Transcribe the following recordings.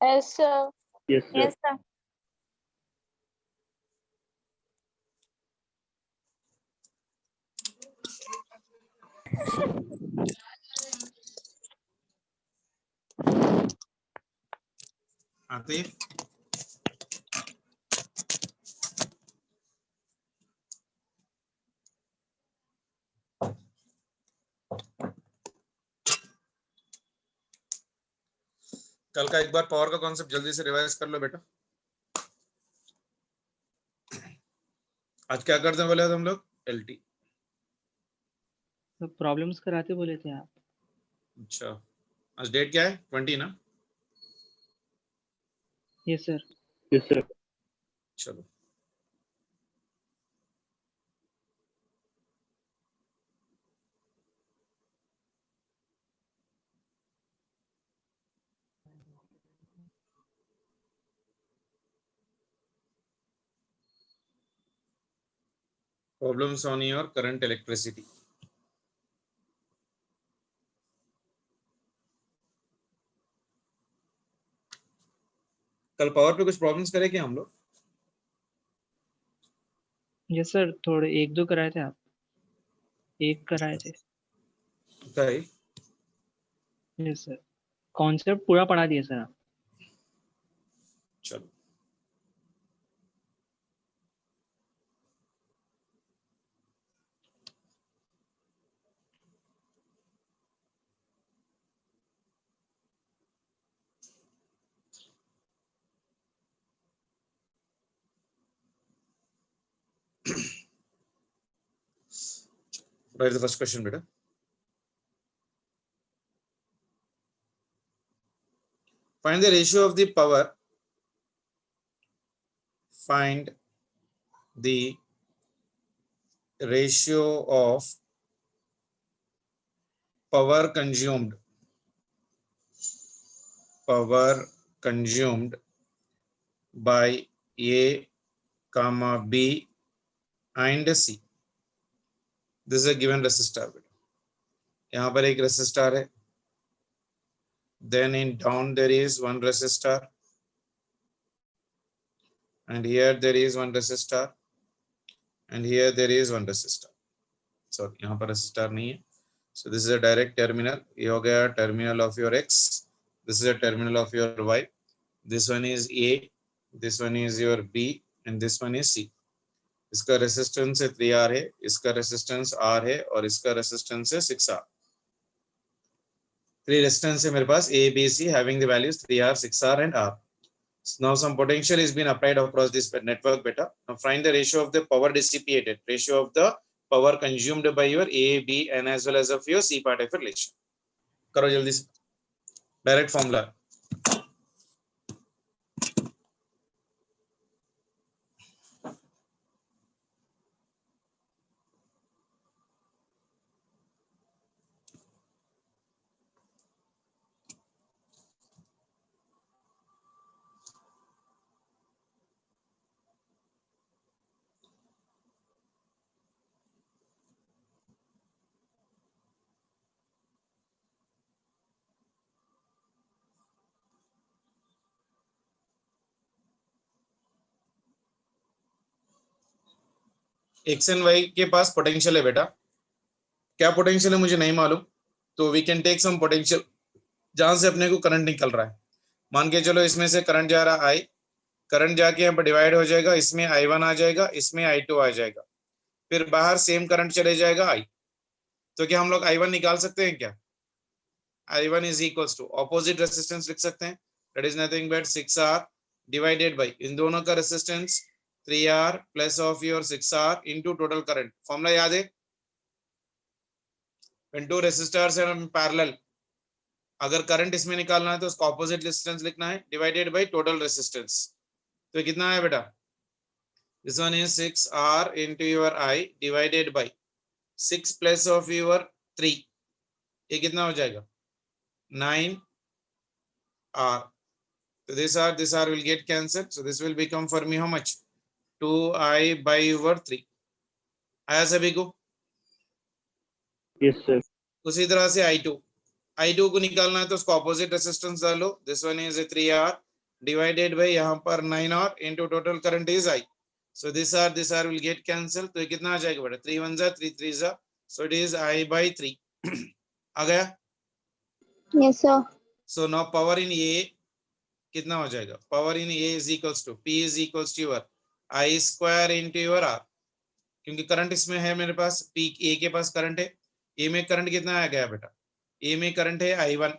Yes, sir. Yes, sir. Yes, sir. Atif कल का एक बार पावर का कॉन्सेप्ट जल्दी से रिवाइज कर लो बेटा। आज क्या करते हैं बोले तुम लोग? एलटी। तो प्रॉब्लम्स कराते बोले थे आप। अच्छा, आज डेट क्या है? 20 ना? Yes sir. Yes, sir. चलो problems on your current electricity. कल पावर पे कुछ प्रॉब्लम्स करे क्या हम लोग? यस सर, थोड़े एक दो कराए थे आप। एक कराए थे। okay. यस सर, कॉन्सेप्ट पूरा पढ़ा दिए सर आप। चलो write the first question beta. Find the ratio of the power. Find the ratio of power consumed by A comma B and C. This is a given resistor. यहाँ पर एक resistor है. Then in down there is one resistor, and here there is one resistor, and here there is one resistor. Sorry, यहाँ पर resistor नहीं है. So this is a direct terminal. ये हो गया terminal of your X. This is a terminal of your Y. This one is A, this one is your B, and this one is C. इसका resistance 3R है, इसका resistance R है, और इसका resistance 6R. 3 resistance है मेरे पास A, B, C having the values 3R, 6R and R. So now some potential is being applied across this network beta. Now find the ratio of the power dissipated, ratio of the power consumed by your A, B and as well as of your C part of relation. करो जल्दी से. Direct formula. X and y के पास potential है बेटा. क्या potential है मुझे नहीं मालूम, तो we can take some potential जहां से अपने को करंट निकल रहा है. मान के चलो इसमें से करंट जा रहा है आई, करंट जाके यहाँ पर डिवाइड हो जाएगा, इसमें I1 आ जाएगा, इसमें I2 आ जाएगा, फिर बाहर सेम करंट चले जाएगा I. तो क्या हम लोग I1 निकाल सकते हैं क्या? I1 is equals to opposite resistance लिख सकते हैं, that is nothing but 6R divided by इन दोनों का resistance 3R plus of your 6R into total current. Formula याद है? when two resistors are in parallel, अगर करंट इसमें निकालना है तो उसका ऑपोजिट रेजिस्टेंस लिखना है डिवाइडेड बाय टोटल रेजिस्टेंस. तो ये कितना है बेटा? This one is 6R into your I divided by 6 plus of your 3. ये कितना हो जाएगा? 9R. So this R will get cancelled. So this will become for me how much? 2I by over 3. आया सभी को? Yes, sir. उसी तरह से I2 को निकालना है तो उसको ऑपोजिट रेजिस्टेंस डालो. This one is 3R divided by यहाँ पर 9R into total current is I. So this R will get cancel. तो ये कितना आ जाएगा बेटा 3 1 3 3 so it is I by 3. आ गया. Yes, sir. So now power in A कितना हो जाएगा? Power in A is equals to P is equals to your I square into your R. क्योंकि करंट इसमें है मेरे पास, P A के पास current है. A में करंट कितना आ गया बेटा? A में करंट है I1.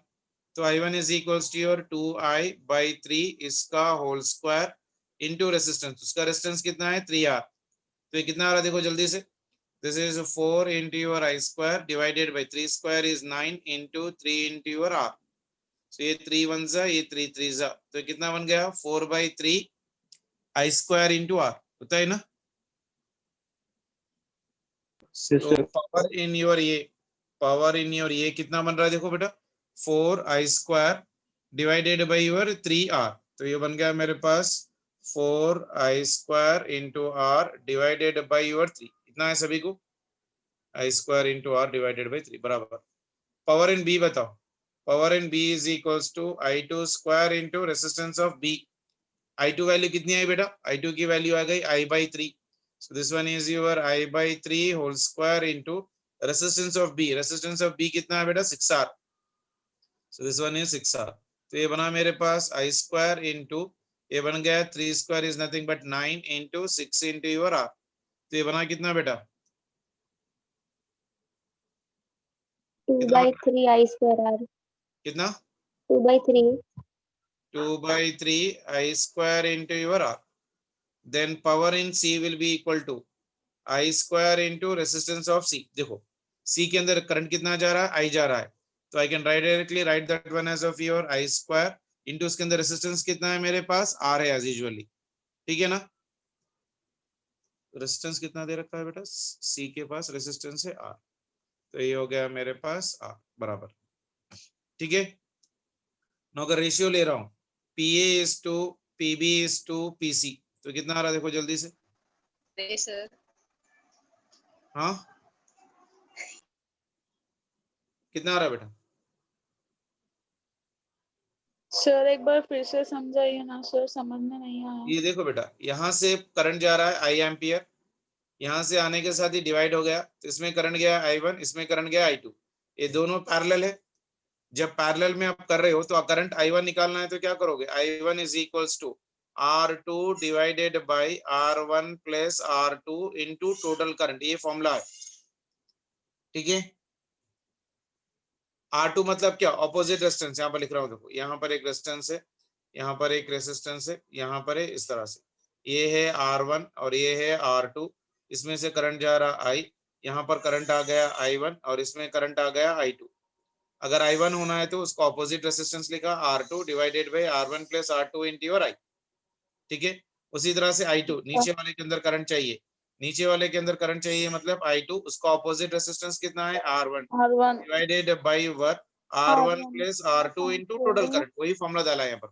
तो I1 is equals to your 2I by 3 इसका होल स्क्वायर इंटू रेसिस्टेंस. उसका रेसिस्टेंस कितना है 3R. तो ये कितना आ रहा है देखो जल्दी से. This is 4 into your I square divided by 3 square is 9 into 3 into your R. So ये 3 1 ये 3 3 तो ये कितना बन गया 4 by 3 I square into R. होता है ना. Yes, तो sir. पावर इन योर ये कितना बन रहा है देखो बेटा 4I square divided by your 3R. तो ये बन गया मेरे पास 4I square into R divided by your 3. इतना है सभी को. I square into R divided by 3 बराबर. पावर इन B बताओ. Power in B is equals to I2 square into resistance of B. I2 value कितनी आई बेटा? I2 की value आ गई I by 3. So this one is your I by 3 whole square into resistance of B. Resistance of B कितना है बेटा 6R. So this one is 6R. तो ये बना मेरे पास I square into ये बन गया 3 square is nothing but 9 into 6 into your R. तो ये बना कितना बेटा 2 कितना by 3 I square R. कितना 2 by 3. 2 by 3 I square into your R. Then power in C will be equal to I square into resistance of C. देखो C के अंदर करंट कितना जा रहा है I जा रहा है. तो I can directly write that one as of your I square into उसके अंदर रेसिस्टेंस कितना है मेरे पास R है as usually. ठीक है ना. रेसिस्टेंस कितना दे रखा है बेटा C के पास रेसिस्टेंस है R. तो ये हो गया मेरे पास R बराबर. ठीक है. ना अगर रेशियो ले रहा हूं PA is to PB is to PC तो कितना आ रहा है देखो जल्दी से. सर हाँ कितना आ रहा है बेटा? सर एक बार फिर से समझाइए ना सर, समझ में नहीं आया. ये देखो बेटा यहाँ से करंट जा रहा है I एम्पियर. यहाँ से आने के साथ ही डिवाइड हो गया. तो इसमें करंट गया I1 इसमें करंट गया I2. ये दोनों पैरेलल है. जब पैरेलल में आप कर रहे हो तो करंट I1 निकालना है तो क्या करोगे I1 is equals to R2 divided by R1 plus R2 into total current. ये फॉर्मूला है. ठीक है. R2 मतलब क्या ऑपोजिट रेजिस्टेंस. यहाँ पर लिख रहा हूँ देखो यहाँ पर एक रेजिस्टेंस है यहाँ पर एक रेजिस्टेंस है यहाँ पर है इस तरह से. ये है R1 और ये है R2. इसमें से करंट जा रहा I. यहाँ पर करंट आ गया I1 और इसमें करंट आ गया I2. अगर I1 होना है तो उसका ऑपोजिट रेजिस्टेंस लिखा R2 divided by R1 plus R2 into your I. ठीक है. उसी तरह से I2 नीचे वाले के अंदर करंट चाहिए. नीचे वाले के अंदर करंट चाहिए मतलब I2 उसका ऑपोजिट रेजिस्टेंस कितना है R1 divided by were R1 plus R2 into total current. वही फॉर्मूला डाला है यहाँ पर.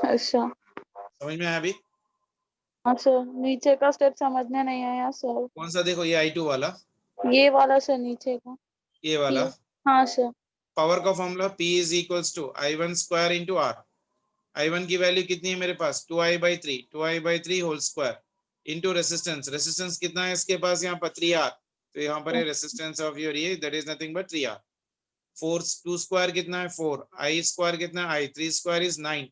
अच्छा समझ में आया अभी? हाँ सर. नीचे का स्टेप समझ में नहीं आया सर. कौन सा देखो ये I2 वाला ये वाला सर नीचे का. ये वाला. हाँ सर. पावर का formula P is equals to I1 square into R. I1 की वैल्यू कितनी है मेरे पास 2I by 3 whole square into resistance. Resistance कितना है इसके पास यहाँ पर 3R. तो यहाँ पर है रेसिस्टेंस ऑफ योर ये that is nothing but 3R. 4 2 square कितना है 4. I स्क्वायर कितना है I. 3 square is 9.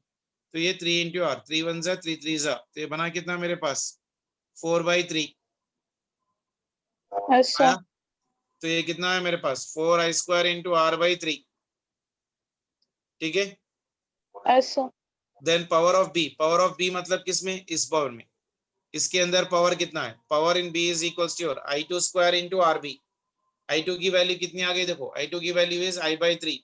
तो ये 3 इंटू R. 3 1 3 3 तो ये बना कितना मेरे पास 4 by 3. अच्छा तो ये कितना है मेरे पास 4I square into R by 3. ठीक है. अच्छा. देन पावर ऑफ B मतलब किसमें इस पावर में. इसके अंदर पावर कितना है power in B is equals to I2 square into RB. I2 की वैल्यू कितनी आ गई देखो I2 की वैल्यू इज I by 3.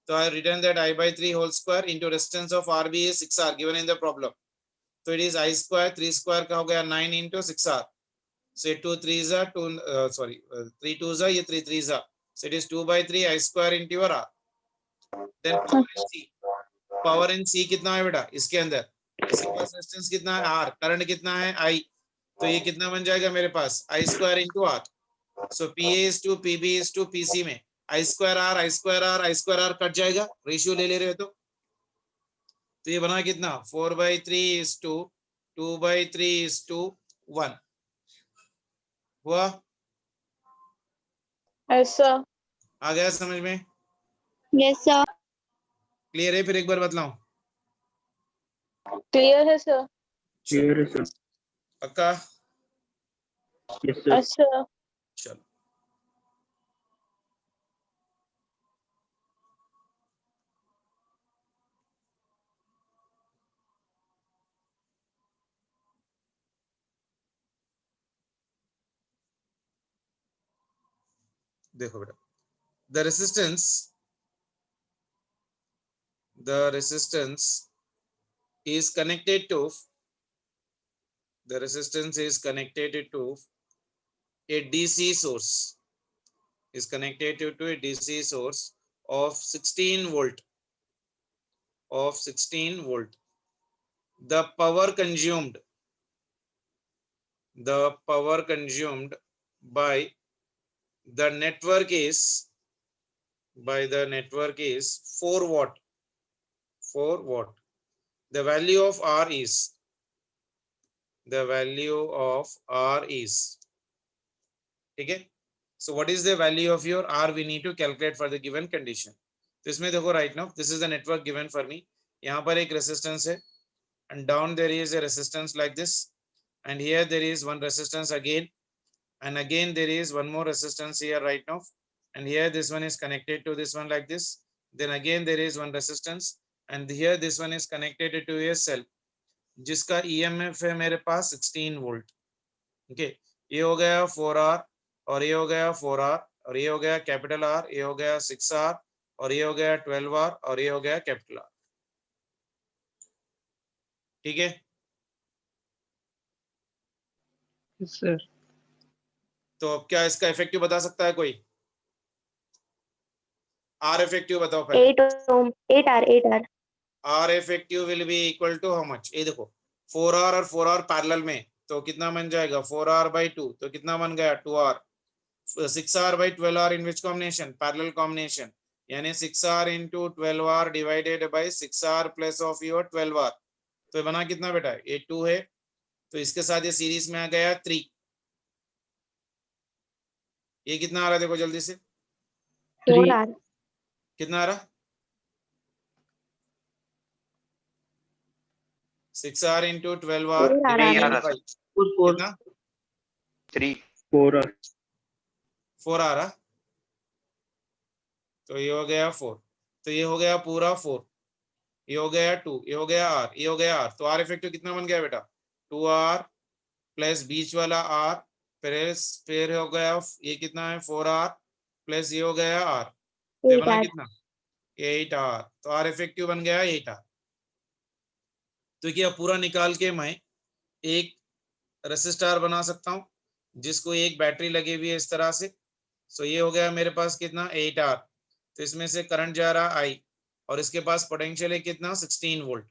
तो I return that I by 3 whole square into resistance of RB is 6R given in the problem. तो it is I square 3 square का हो गया 9 into 6R. So 2 3s are 2 sorry 3 2s are ये 3 3s are. So it is 2 by 3 I square into your R. Then power in C कितना है बेटा इसके अंदर. इसके पास रेजिस्टेंस कितना है R. करंट कितना है I. तो ये कितना बन जाएगा मेरे पास I square into R. So PA is to PB is to PC में I square R कट जाएगा. रेशियो ले रहे हो तो तो ये बना कितना 4/3:2 2/3:1 हुआ। ऐसा आ गया समझ में? Yes, sir. क्लियर है? फिर एक बार बतलाऊं? क्लियर है सर। Clear है sir. पक्का? Yes sir. अच्छा चलो देखो बेटा, the resistance is connected to a DC source, is connected to a DC source of 16 volt, the power consumed by the network is 4 watt. The value of R is ठीक है। So what is the value of your R? We need to calculate for the given condition. तो इसमें देखो right now this is the network given for me. यहाँ पर एक resistance है and down there is a resistance like this, and here there is one resistance again, and again there is one more resistance here right now, and here this one is connected to this one like this, then again there is one resistance, and here this one is connected to a cell जिसका EMF है मेरे पास 16 volt. Okay, ये हो गया 4R और ये हो गया 4R और ये हो गया कैपिटल R, ये हो गया 6R और ये हो गया 12R और ये हो गया कैपिटल R। ठीक है, Yes sir. तो अब क्या इसका इफेक्टिव बता सकता है कोई? R इफेक्टिव बताओ पहले। 8 R. R effective will be equal to how much? ये देखो 4R और 4R पैरेलल में तो कितना बन जाएगा 4R/2, तो कितना बन गया 2R। 6R/12R in which combination? Parallel combination, यानी 6R into 12R divided by 6R plus of your 12R, तो ये बना कितना बेटा? ये 2 है, तो इसके साथ ये सीरीज में आ गया 3। ये कितना आ रहा है देखो जल्दी से, 4R. कितना आ रहा? 6R into 12R 4R आ divided रहा by 4 कितना? 4 4 आ रहा, तो ये हो गया 4, तो ये हो गया पूरा 4, ये हो गया 2, ये हो गया R, ये हो गया R, तो R इफेक्टिव कितना बन गया बेटा? 2R प्लस बीच वाला R, फिर हो गया ये कितना है 4R प्लस ये हो गया R, तो ये बना 8R. कितना? 8R, तो R इफेक्टिव बन गया 8R। तो क्या पूरा निकाल के मैं एक रेसिस्टर बना सकता हूं जिसको एक बैटरी लगी हुई है इस तरह से। सो ये हो गया मेरे पास कितना 8R, तो इसमें से करंट जा रहा I और इसके पास पोटेंशियल है कितना 16 वोल्ट,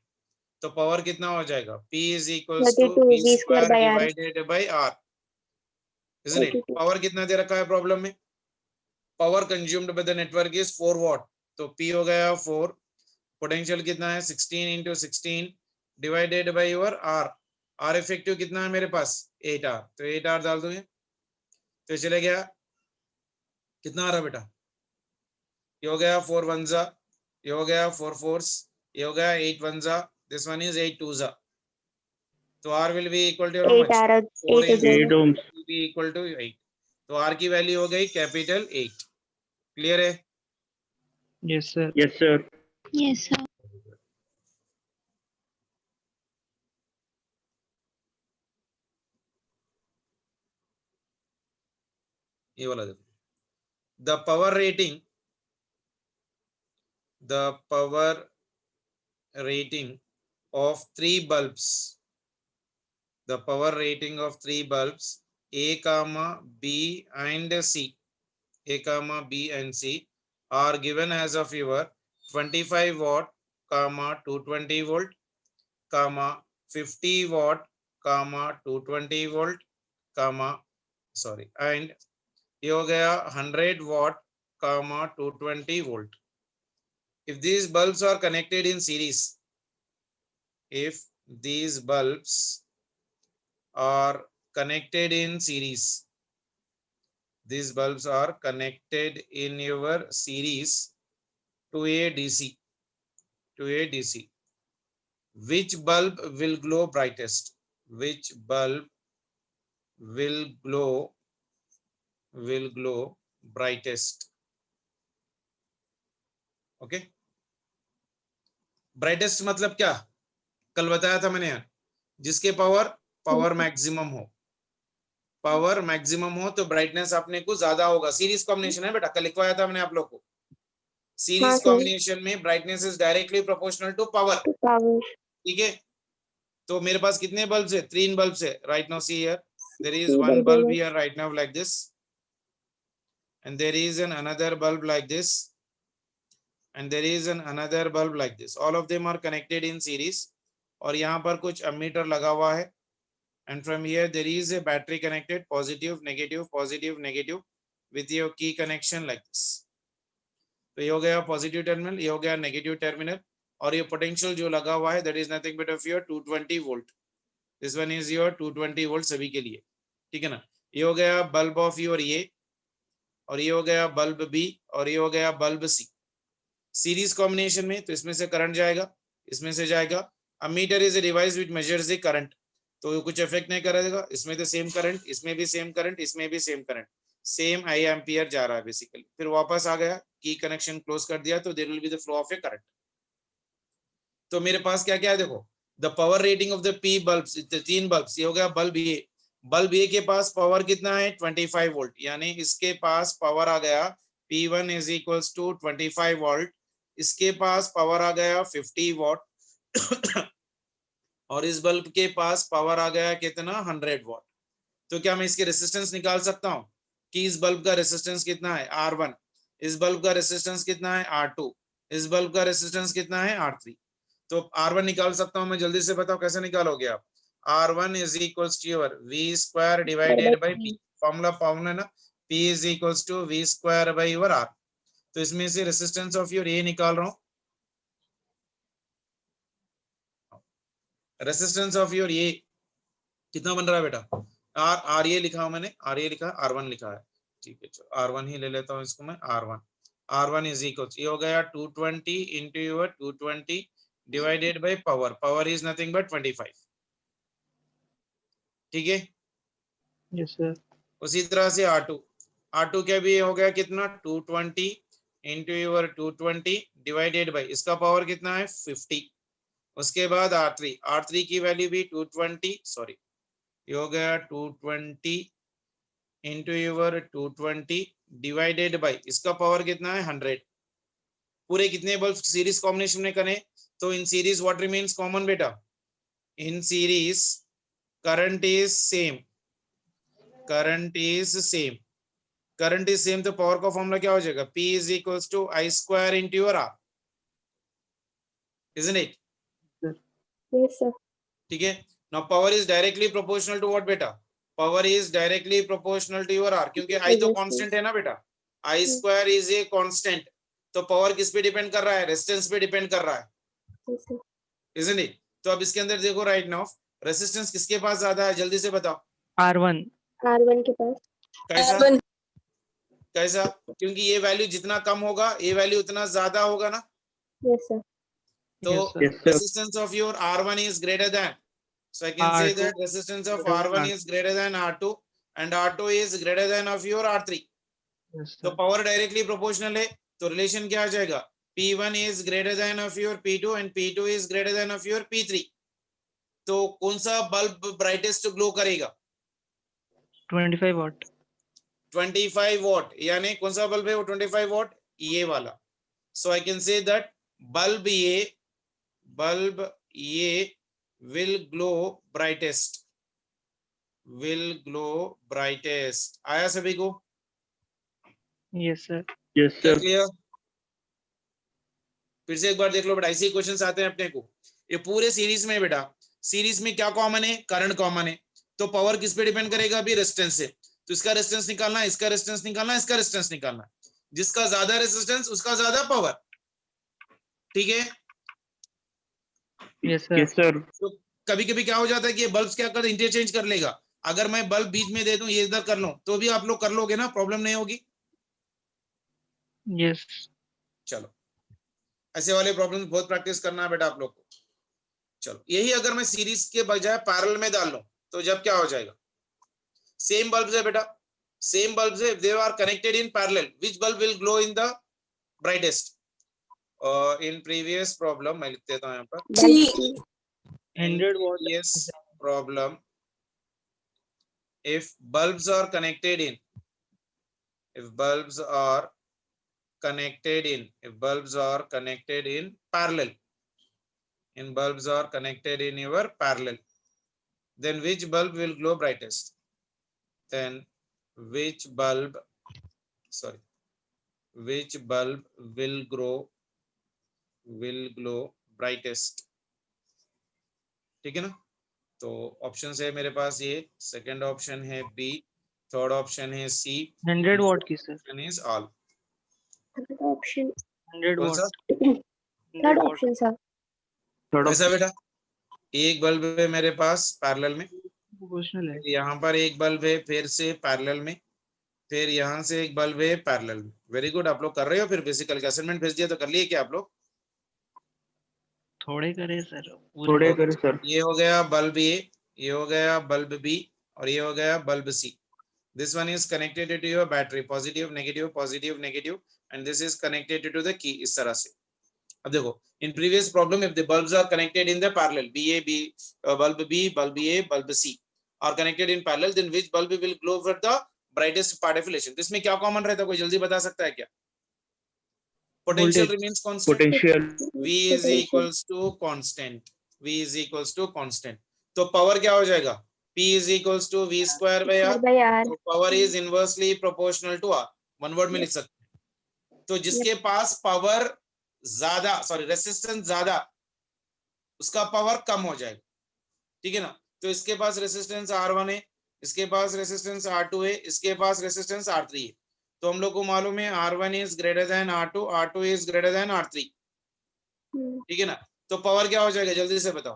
तो पावर कितना हो जाएगा P is equals to 32 V V square square by R. divided by R, isn't it? 32. Power कितना दे रखा है प्रॉब्लम में? Power consumed by the network is 4 वाट, तो P हो गया 4, पोटेंशियल कितना है 16 into 16 divided by your R, R effective कितना है मेरे पास 8R, तो 8R डाल दूंगे तो चले गया, कितना आ रहा बेटा? ये हो गया 4 1 जा, ये हो गया 4 4, ये हो गया 8 1 जा, दिस वन इज 8 2 जा, तो R will be equal to how much? 8R. 4 8 into 8 ohms. will be equal to 8, तो R की वैल्यू हो गई कैपिटल 8। क्लियर है? Yes sir. Yes sir. Yes, sir. ये वाला देखो, the power rating of 3 bulbs, the power rating of 3 bulbs A comma B and C, A comma B and C are given as of your 25 watt comma 220 volt comma 50 watt comma 220 volt comma sorry and ये हो गया 100 watt comma 220 volt. If these bulbs are connected in series, if these bulbs are connected in series, these bulbs are connected in your series to a DC, which bulb will glow brightest? Which bulb will glow brightest? Okay, brightest मतलब क्या? कल बताया था मैंने यार, जिसके power maximum हो, power maximum हो तो ब्राइटनेस अपने को ज्यादा होगा। सीरीज कॉम्बिनेशन है बेटा, कल लिखवाया था मैंने आप लोग को। सीरीज हाँ, सर। कॉम्बिनेशन में brightness is directly proportional to power. Power. ठीक है, तो मेरे पास कितने बल्ब्स है? 3 बल्ब्स है। Right now see here, there is 3 one bulb bulb है। Here right now like this, and there is an another bulb like this, and there is an another bulb like this. All of them are connected in series, और यहाँ पर कुछ ammeter लगा हुआ है, and from here there is a battery connected, positive negative with your key connection like this. तो ये हो गया पॉजिटिव टर्मिनल, ये हो गया नेगेटिव टर्मिनल, और ये पोटेंशियल जो लगा हुआ है that is nothing but of your 220 volt. This one is your 220 volt सभी के लिए, ठीक है ना। ये हो गया बल्ब ऑफ योर ए, और ये हो गया बल्ब बी, और ये हो गया बल्ब सी। सीरीज कॉम्बिनेशन में तो इसमें से करंट जाएगा, इसमें से जाएगा। Ammeter is a device which measures the current, तो कुछ इफेक्ट नहीं करेगा। इसमें तो सेम करंट, इसमें भी सेम करंट, इसमें भी सेम करंट, सेम आई एम्पियर जा रहा है बेसिकली। फिर वापस आ गया, की कनेक्शन क्लोज कर दिया, तो there will be the flow of a current. तो मेरे पास क्या क्या है देखो, the power rating of the P bulbs, 3 bulbs. ये हो गया बल्ब ए, बल्ब ए के पास पावर कितना है 25 वोल्ट, यानी इसके पास पावर आ गया P1 is equals to 25 volt, इसके पास पावर आ गया 50 वॉट और इस बल्ब के पास पावर आ गया कितना 100 वॉट। तो क्या मैं इसके रेसिस्टेंस निकाल सकता हूं कि इस बल्ब का रेसिस्टेंस कितना है R1, इस बल्ब का रेसिस्टेंस कितना है R2, इस बल्ब का रेसिस्टेंस कितना है R3। तो R1 निकाल सकता हूं मैं, जल्दी से बताओ कैसे निकालोगे आप। R1 is equals to your V square divided by P, formula found है ना, P is equals to V square by your R। तो इसमें से रेसिस्टेंस ऑफ योर A निकाल रहा हूं, रेसिस्टेंस ऑफ योर A कितना बन रहा है बेटा, आर ये लिखा हूं मैंने, आर ये लिखा, R1 लिखा है, ठीक है। चलो R1 ही ले लेता हूं इसको मैं, R1 इज इक्वल, ये हो गया 220 into your 220 divided by power, power is nothing but 25, ठीक है। Yes sir. उसी तरह से R2 क्या भी हो गया कितना 220 इंटू योर 220 डिवाइडेड बाय, इसका पावर कितना है 50। उसके बाद R3 की वैल्यू भी 220, सॉरी ये हो गया 220 इंटू योर 220 डिवाइडेड बाय, इसका पावर कितना है 100। पूरे कितने बल्ब सीरीज कॉम्बिनेशन में करें, तो in series what remains common बेटा, in series current is same, current is same, current is same, तो पावर का फॉर्मूला क्या हो जाएगा, P is equals to I square into your R, isn't it? Yes sir. ठीक है। Now power is directly proportional to what बेटा, power is directly proportional to your R, क्योंकि I तो कांस्टेंट है ना बेटा, I square is a constant, तो power किस पे डिपेंड कर रहा है, रेजिस्टेंस पे डिपेंड कर रहा है, इजंट इट? तो अब इसके अंदर देखो राइट नाउ, रेजिस्टेंस किसके पास ज्यादा है, जल्दी से बताओ। R1 R1 के पास। कैसा कैसा, क्योंकि ये वैल्यू जितना कम होगा ये वैल्यू उतना ज्यादा होगा ना। Yes sir. तो Yes, sir. Yes, sir. resistance of your R1 is greater than, so I can say R2 that resistance of greater than R1 is greater than R2 and R2 is greater than of your R3। yes तो sir। Power directly proportional है, तो relation क्या आ जाएगा, P1 is greater than of your P2 and P2 is greater than of your P3। तो कौन सा bulb brightest glow करेगा, 25 watt। 25 what, यानी कौन सा बल्ब है वो 25 वॉट, ये वाला। So I can say that bulb ये will glow brightest, will glow brightest। आया सभी को? yes sir। Yes, sir. Clear? फिर से एक बार देख लो बेटा, ऐसे ही क्वेश्चंस आते हैं अपने को। ये पूरे सीरीज में बेटा, सीरीज में क्या कॉमन है, करंट कॉमन है, तो पावर किस पे डिपेंड करेगा अभी, रेजिस्टेंस से। तो इसका रेजिस्टेंस निकालना है, इसका रेजिस्टेंस निकालना है, इसका रेजिस्टेंस निकालना है, जिसका ज्यादा रेजिस्टेंस उसका ज्यादा पावर, ठीक है। Yes sir. Yes, sir. तो कभी कभी क्या हो जाता है कि ये बल्ब क्या कर इंटरचेंज कर लेगा। अगर मैं बल्ब बीच में दे दूं ये इधर कर लूं तो भी आप लोग कर लोगे ना, प्रॉब्लम नहीं होगी। यस। चलो ऐसे वाले प्रॉब्लम बहुत प्रैक्टिस करना है बेटा आप लोग को। चलो यही अगर मैं सीरीज के बजाय पैरेलल में डाल लूं तो जब क्या हो जाएगा, सेम बल्ब है बेटा, सेम बल्ब है, they are connected in parallel, which bulb will glow in the brightest. In previous problem मैं लिख देता हूं यहाँ पर, बल्ब की 100 watt. previous problem, if bulbs are connected in, if bulbs are connected in, if bulbs are connected in parallel, in bulbs are connected in your parallel, then which bulb will glow brightest? Then which bulb, sorry, which bulb will glow brightest? ठीक है ना। तो option है मेरे पास ये, second option है B, third option है सी, 100 what की sir. Option is all. Third option 100 कौन सा? What. Third 100 what. Option sir. Third कैसा option. बेटा, एक बल्ब है मेरे पास पैरेलल में, प्रोपोर्शनल है। यहाँ पर एक बल्ब है फिर से पैरेलल में, फिर यहाँ से एक बल्ब है पैरेलल में। वेरी गुड, आप लोग कर रहे हो। फिर बेसिकल का असाइनमेंट भेज दिया तो कर लिए क्या आप लोग? थोड़े करे सर। थोड़े Okay, करे सर। ये हो गया बल्ब ए, ये हो गया बल्ब बी, और ये हो गया bulb C. This one is connected to your battery, positive, negative, positive, negative, and this is connected to the key, इस तरह से। अब देखो, in previous problem, if the bulbs are connected in the parallel, bulb B, bulb A, bulb C are connected in parallel, then which bulb will glow for the brightest part of relation? तो इसमें क्या common रहता है, कोई जल्दी बता सकता है क्या? Potential Voltage. remains constant. Potential. V is equals to constant. V is equals to constant. तो पावर क्या हो जाएगा? P is equals to V square by R. by R. तो power is inversely proportional to R. One word में लिख सकते हैं। तो जिसके पास पावर ज्यादा, सॉरी रेसिस्टेंस ज्यादा, उसका पावर कम हो जाएगा। ठीक है ना। तो इसके पास रेसिस्टेंस R1 है, इसके पास रेसिस्टेंस R2 है, इसके पास रेसिस्टेंस R3 है। तो हम लोग को मालूम है R1 is greater than R2, R2 is greater than R3। ठीक है ना। तो पावर क्या हो जाएगा जल्दी से बताओ।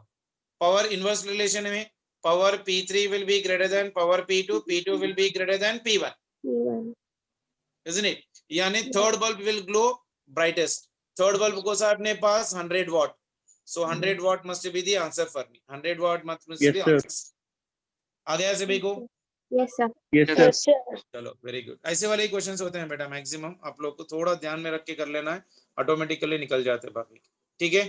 पावर इनवर्स रिलेशन में power P3 will be greater than power P2, P2 will be greater than P1, isn't it? यानी third bulb will glow brightest. Third bulb को सा अपने पास 100 watt, so 100 watt must be the answer for me. 100 watt must be Yes, the sir. answer. आ गया सभी को? Yes sir. Yes, sir. Yes, sir. चलो very good. ऐसे वाले questions होते हैं बेटा मैक्सिमम, आप लोग को थोड़ा ध्यान में रख के कर लेना है, ऑटोमेटिकली निकल जाते हैं बाकी। ठीक है,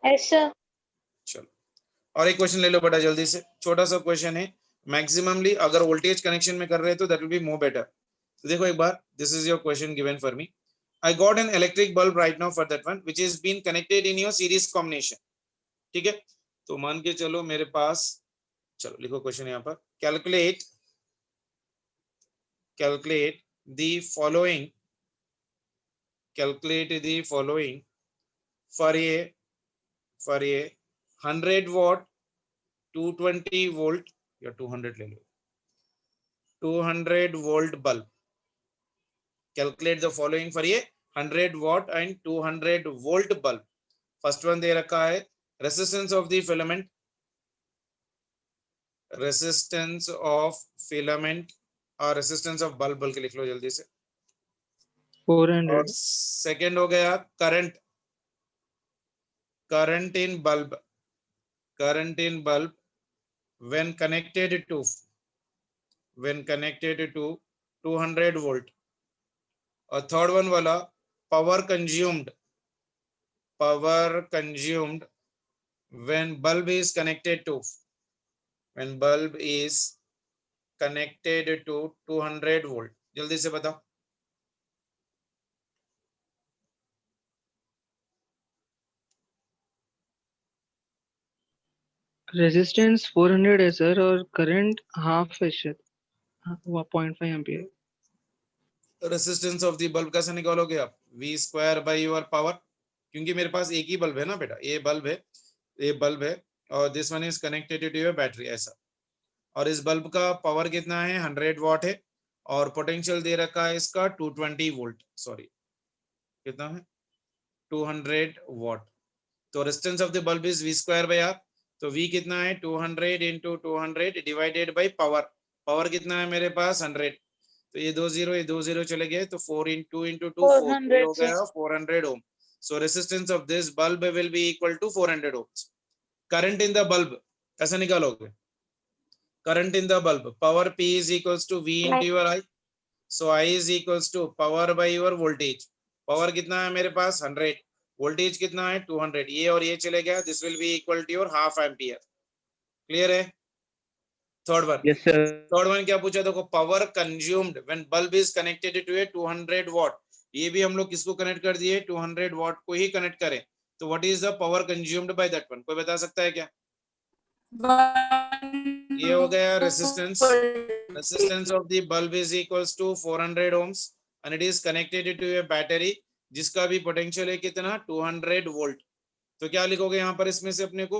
Yes, sir. चलो और एक क्वेश्चन ले लो बेटा जल्दी से। छोटा सा क्वेश्चन है, मैक्सिममली अगर वोल्टेज कनेक्शन में कर रहे हैं तो that will be more better. तो देखो एक बार, this is your question given for me. I got an electric bulb right now for that one which is been connected in your series combination. ठीक है, तो मान के चलो मेरे पास, चलो लिखो क्वेश्चन यहाँ पर, calculate the following, calculate the following for a 100 watt 220 volt या 200 ले लो, 200 volt bulb. Calculate the following for a 100 watt and 200 volt bulb. First one दे रखा है resistance of the filament, resistance of filament और resistance of bulb बल्कि लिख लो जल्दी से। 400। और सेकंड हो गया current, current in bulb when connected to 200 volt। और थर्ड वन वाला power consumed when bulb is connected to 200 volt। जल्दी से बताओ। रेजिस्टेंस 400 है सर और करंट हाफ है शायद, 0.5 ampere. Resistance of the bulb कैसे निकालोगे आप? V square by your power, क्योंकि मेरे पास एक ही बल्ब है ना बेटा, ये बल्ब है और this one is connected to your battery ऐसा। और इस बल्ब का पावर कितना है? 100 वाट है और पोटेंशियल दे रखा है इसका 220 वोल्ट, सॉरी कितना है 200 वाट। तो resistance of the bulb is V square bye R। तो V कितना है 200 into 200 divided by power. Power कितना है मेरे पास 100। तो ये 2 0 चले गए, तो 4 इंटू 2 4 400 हो गया 400 ohm. So resistance of this bulb will be equal to 400 ohms. Current in the bulb कैसे निकालोगे? Current in the bulb, power P is equals to V into your I। So I is equals to power by your voltage। Power कितना है मेरे पास 100, voltage कितना है 200, ये और ये चले गया, this will be equal to your half ampere. Clear है? Third one, Yes, sir. Third one क्या पूछा देखो, power consumed when bulb is connected to a 200 watt. ये भी हम लोग किसको कनेक्ट कर दिए? 200 वॉट को ही कनेक्ट करें। तो what is the power consumed by that one, कोई बता सकता है क्या? ये हो गया resistance. Resistance of the bulb is equals to 400 ohms and it is connected to a battery जिसका भी पोटेंशियल है कितना 200 वोल्ट। तो क्या लिखोगे यहाँ पर, इसमें से अपने को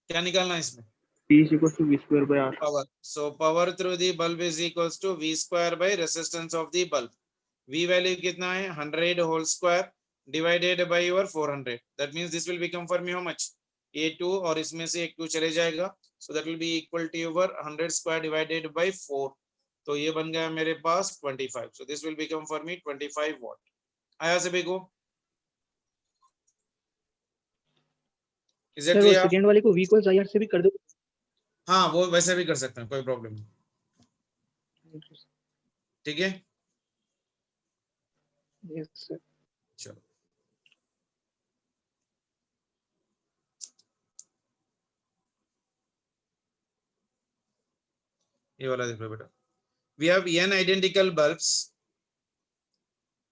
क्या निकालना है इसमें? P is equals to V square by R. Power. So power through the bulb is equals to V square by resistance of the bulb. V value कितना है 100 whole square divided by your 400। That means this will become for me how much, ये 2 और इसमें से एक 2 चले जाएगा। So that will be equal to your 100 square divided by 4। तो ये बन गया मेरे पास 25। So this will become for me 25 what. आया सभी को? इज इट सर वो क्लियर? सेकंड वाले को V इक्वल्स IR से भी कर दो। हाँ वो वैसे भी कर सकते हैं, कोई प्रॉब्लम नहीं। ठीक है, यस सर। चलो ये वाला देख लो बेटा। We have n identical bulbs.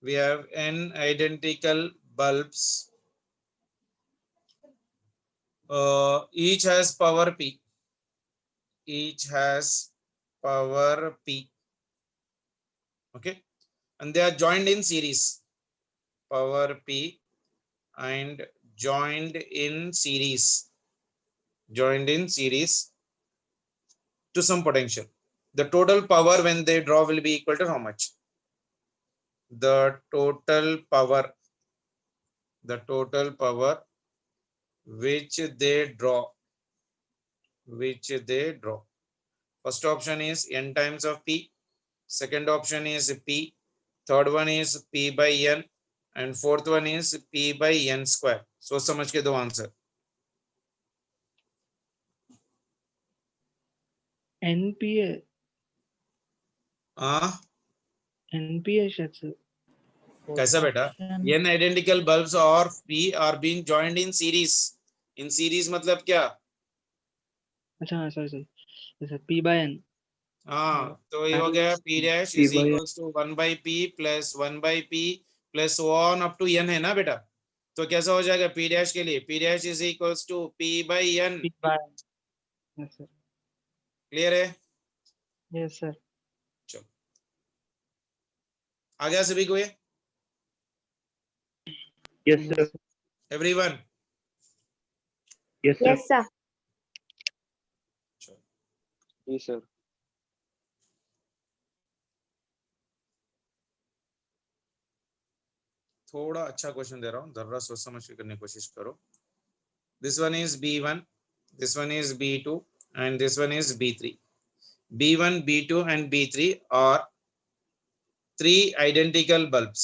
We have n identical bulbs. Each has power P. Each has power P. Okay, and they are joined in series. Power P and joined in series. Joined in series to some potential. The total power when they draw will be equal to how much? The total power which they draw. First option is n times of P. Second option is P. Third one is P by n. And fourth one is P by n square. So समझ के दो answer. NP है, हाँ NP है शायद sir. कैसा बेटा? n identical bulbs और P are being joined in series. In series मतलब क्या? अच्छा हाँ sorry sir, P by N। हाँ तो ये हो गया P dash P is by equals to 1 by P plus 1 by P plus so on up to n है ना बेटा। तो कैसा हो जाएगा P dash के लिए? P dash is equals to P by n। P by N। Yes sir. Clear है? Yes sir. चलो आ गया सभी को ये? Yes, sir. Everyone? Yes, sir. Yes, sir. Yes, sir. थोड़ा अच्छा क्वेश्चन दे रहा हूँ, जरा सोच समझ के करने की कोशिश करो। This one is B1, this one is B2 and this one is B3. B1, B2 and B3 are three identical bulbs.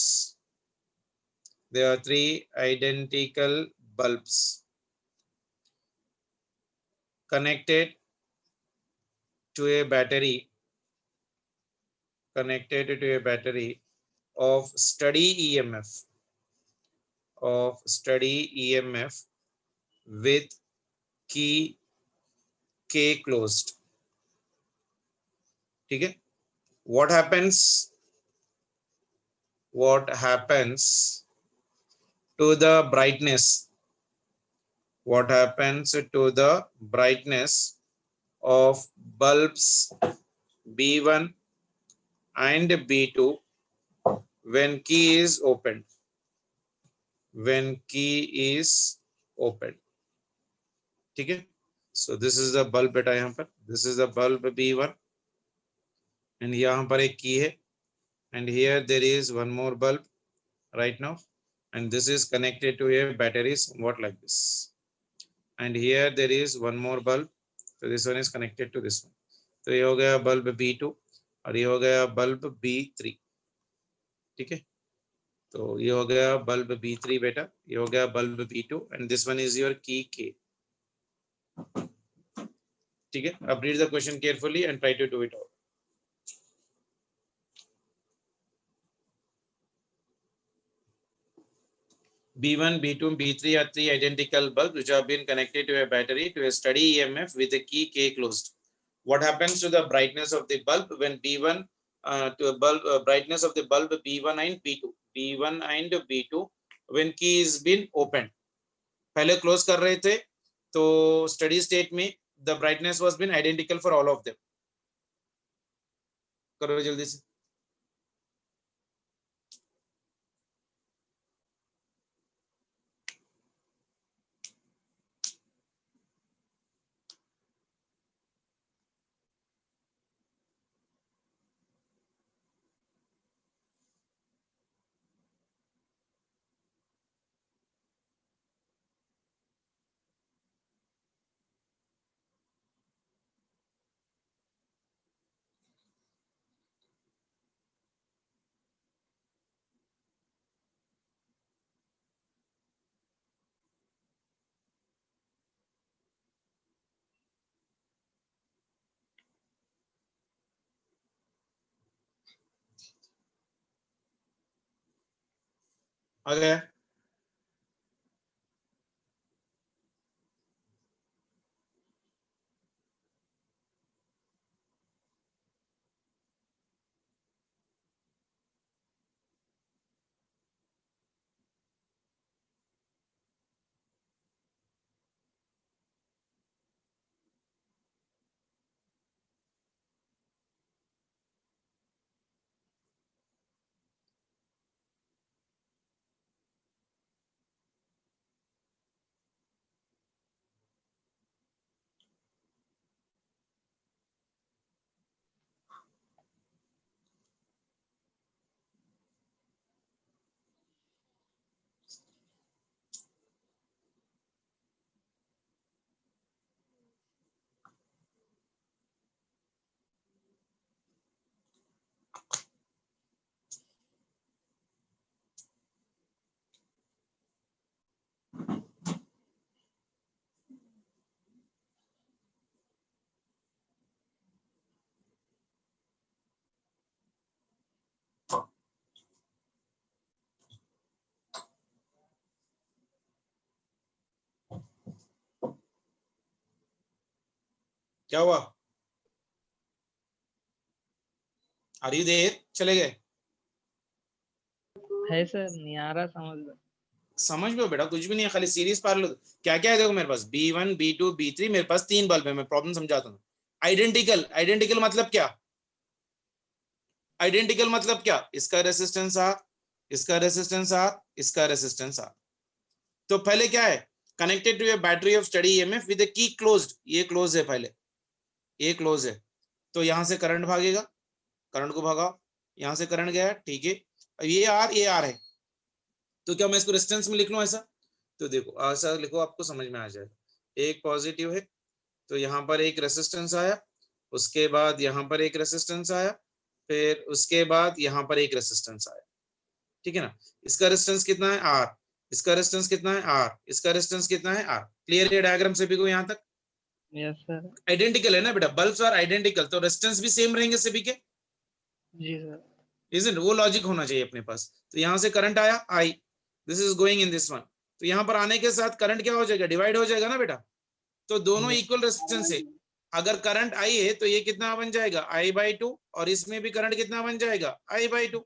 There are three identical bulbs connected to a battery of steady EMF with key K closed. ठीक है? What happens to the brightness? What happens to the brightness of bulbs B1 and B2 when key is opened? When key is opened. ठीक है? So this is the bulb बेटा यहाँ पर. This is the bulb B1 and यहाँ पर एक key है and here there is one more bulb right now and this is connected to a battery somewhat like this, and here there is one more bulb, so this one is connected to this one. तो ये हो गया bulb B2 और ये हो गया bulb B3, ठीक है। तो ये हो गया बल्ब B3 बेटा, ये हो गया bulb B2 and this one is your key K, ठीक है। अब read the question carefully and try to do it out. B1, B2, B3 are three identical bulbs which have been connected to a battery to a steady EMF with the key K closed. What happens to the brightness of the bulb when B1 to a bulb brightness of the bulb B1 and B2? B1 and B2 when key is been opened. पहले close कर रहे थे तो steady state में the brightness was been identical for all of them. करो जल्दी से। आ गया? क्या हुआ? Are you there? चले गए? है सर, नहीं आ रहा समझ में। समझ लो बेटा, कुछ भी नहीं है, खाली सीरीज पार लो। क्या क्या है देखो मेरे पास B1, B2, B3, मेरे पास 3 बल्ब है। मैं प्रॉब्लम समझाता हूँ। आइडेंटिकल, आइडेंटिकल मतलब क्या? आइडेंटिकल मतलब क्या? इसका रेसिस्टेंस R, इसका रेसिस्टेंस R, इसका रेसिस्टेंस R। तो पहले क्या है? Connected to a battery of steady EMF with the key closed. ये क्लोज है, पहले ये क्लोज है, तो यहां से करंट भागेगा, करंट को भगाओ, यहां से करंट गया, ठीक है। ये R है, तो क्या मैं इसको रेजिस्टेंस में लिख लूं ऐसा? तो देखो ऐसा लिखो, आपको समझ में आ जाएगा। एक पॉजिटिव है तो यहाँ पर एक रेजिस्टेंस आया, उसके बाद यहाँ पर एक रेजिस्टेंस आया, फिर उसके बाद यहाँ पर एक रेजिस्टेंस आया, ठीक है ना। इसका रेजिस्टेंस कितना है? R, इसका रेजिस्टेंस कितना है? R, इसका रेजिस्टेंस कितना है? R। क्लियर है डायग्राम सभी को यहाँ तक? Yes sir. आइडेंटिकल है ना बेटा, बल्ब्स आर आइडेंटिकल, तो रेजिस्टेंस भी सेम रहेंगे सभी के। जी सर। Isn't it? वो लॉजिक होना चाहिए अपने पास। तो यहाँ से करंट आया I, this is going in this one, तो यहाँ पर आने के साथ करंट क्या हो जाएगा? डिवाइड हो जाएगा ना बेटा। तो दोनों इक्वल रेजिस्टेंस है। अगर करंट I है तो ये कितना बन जाएगा? I/2, और इसमें भी करंट कितना बन जाएगा? I/2।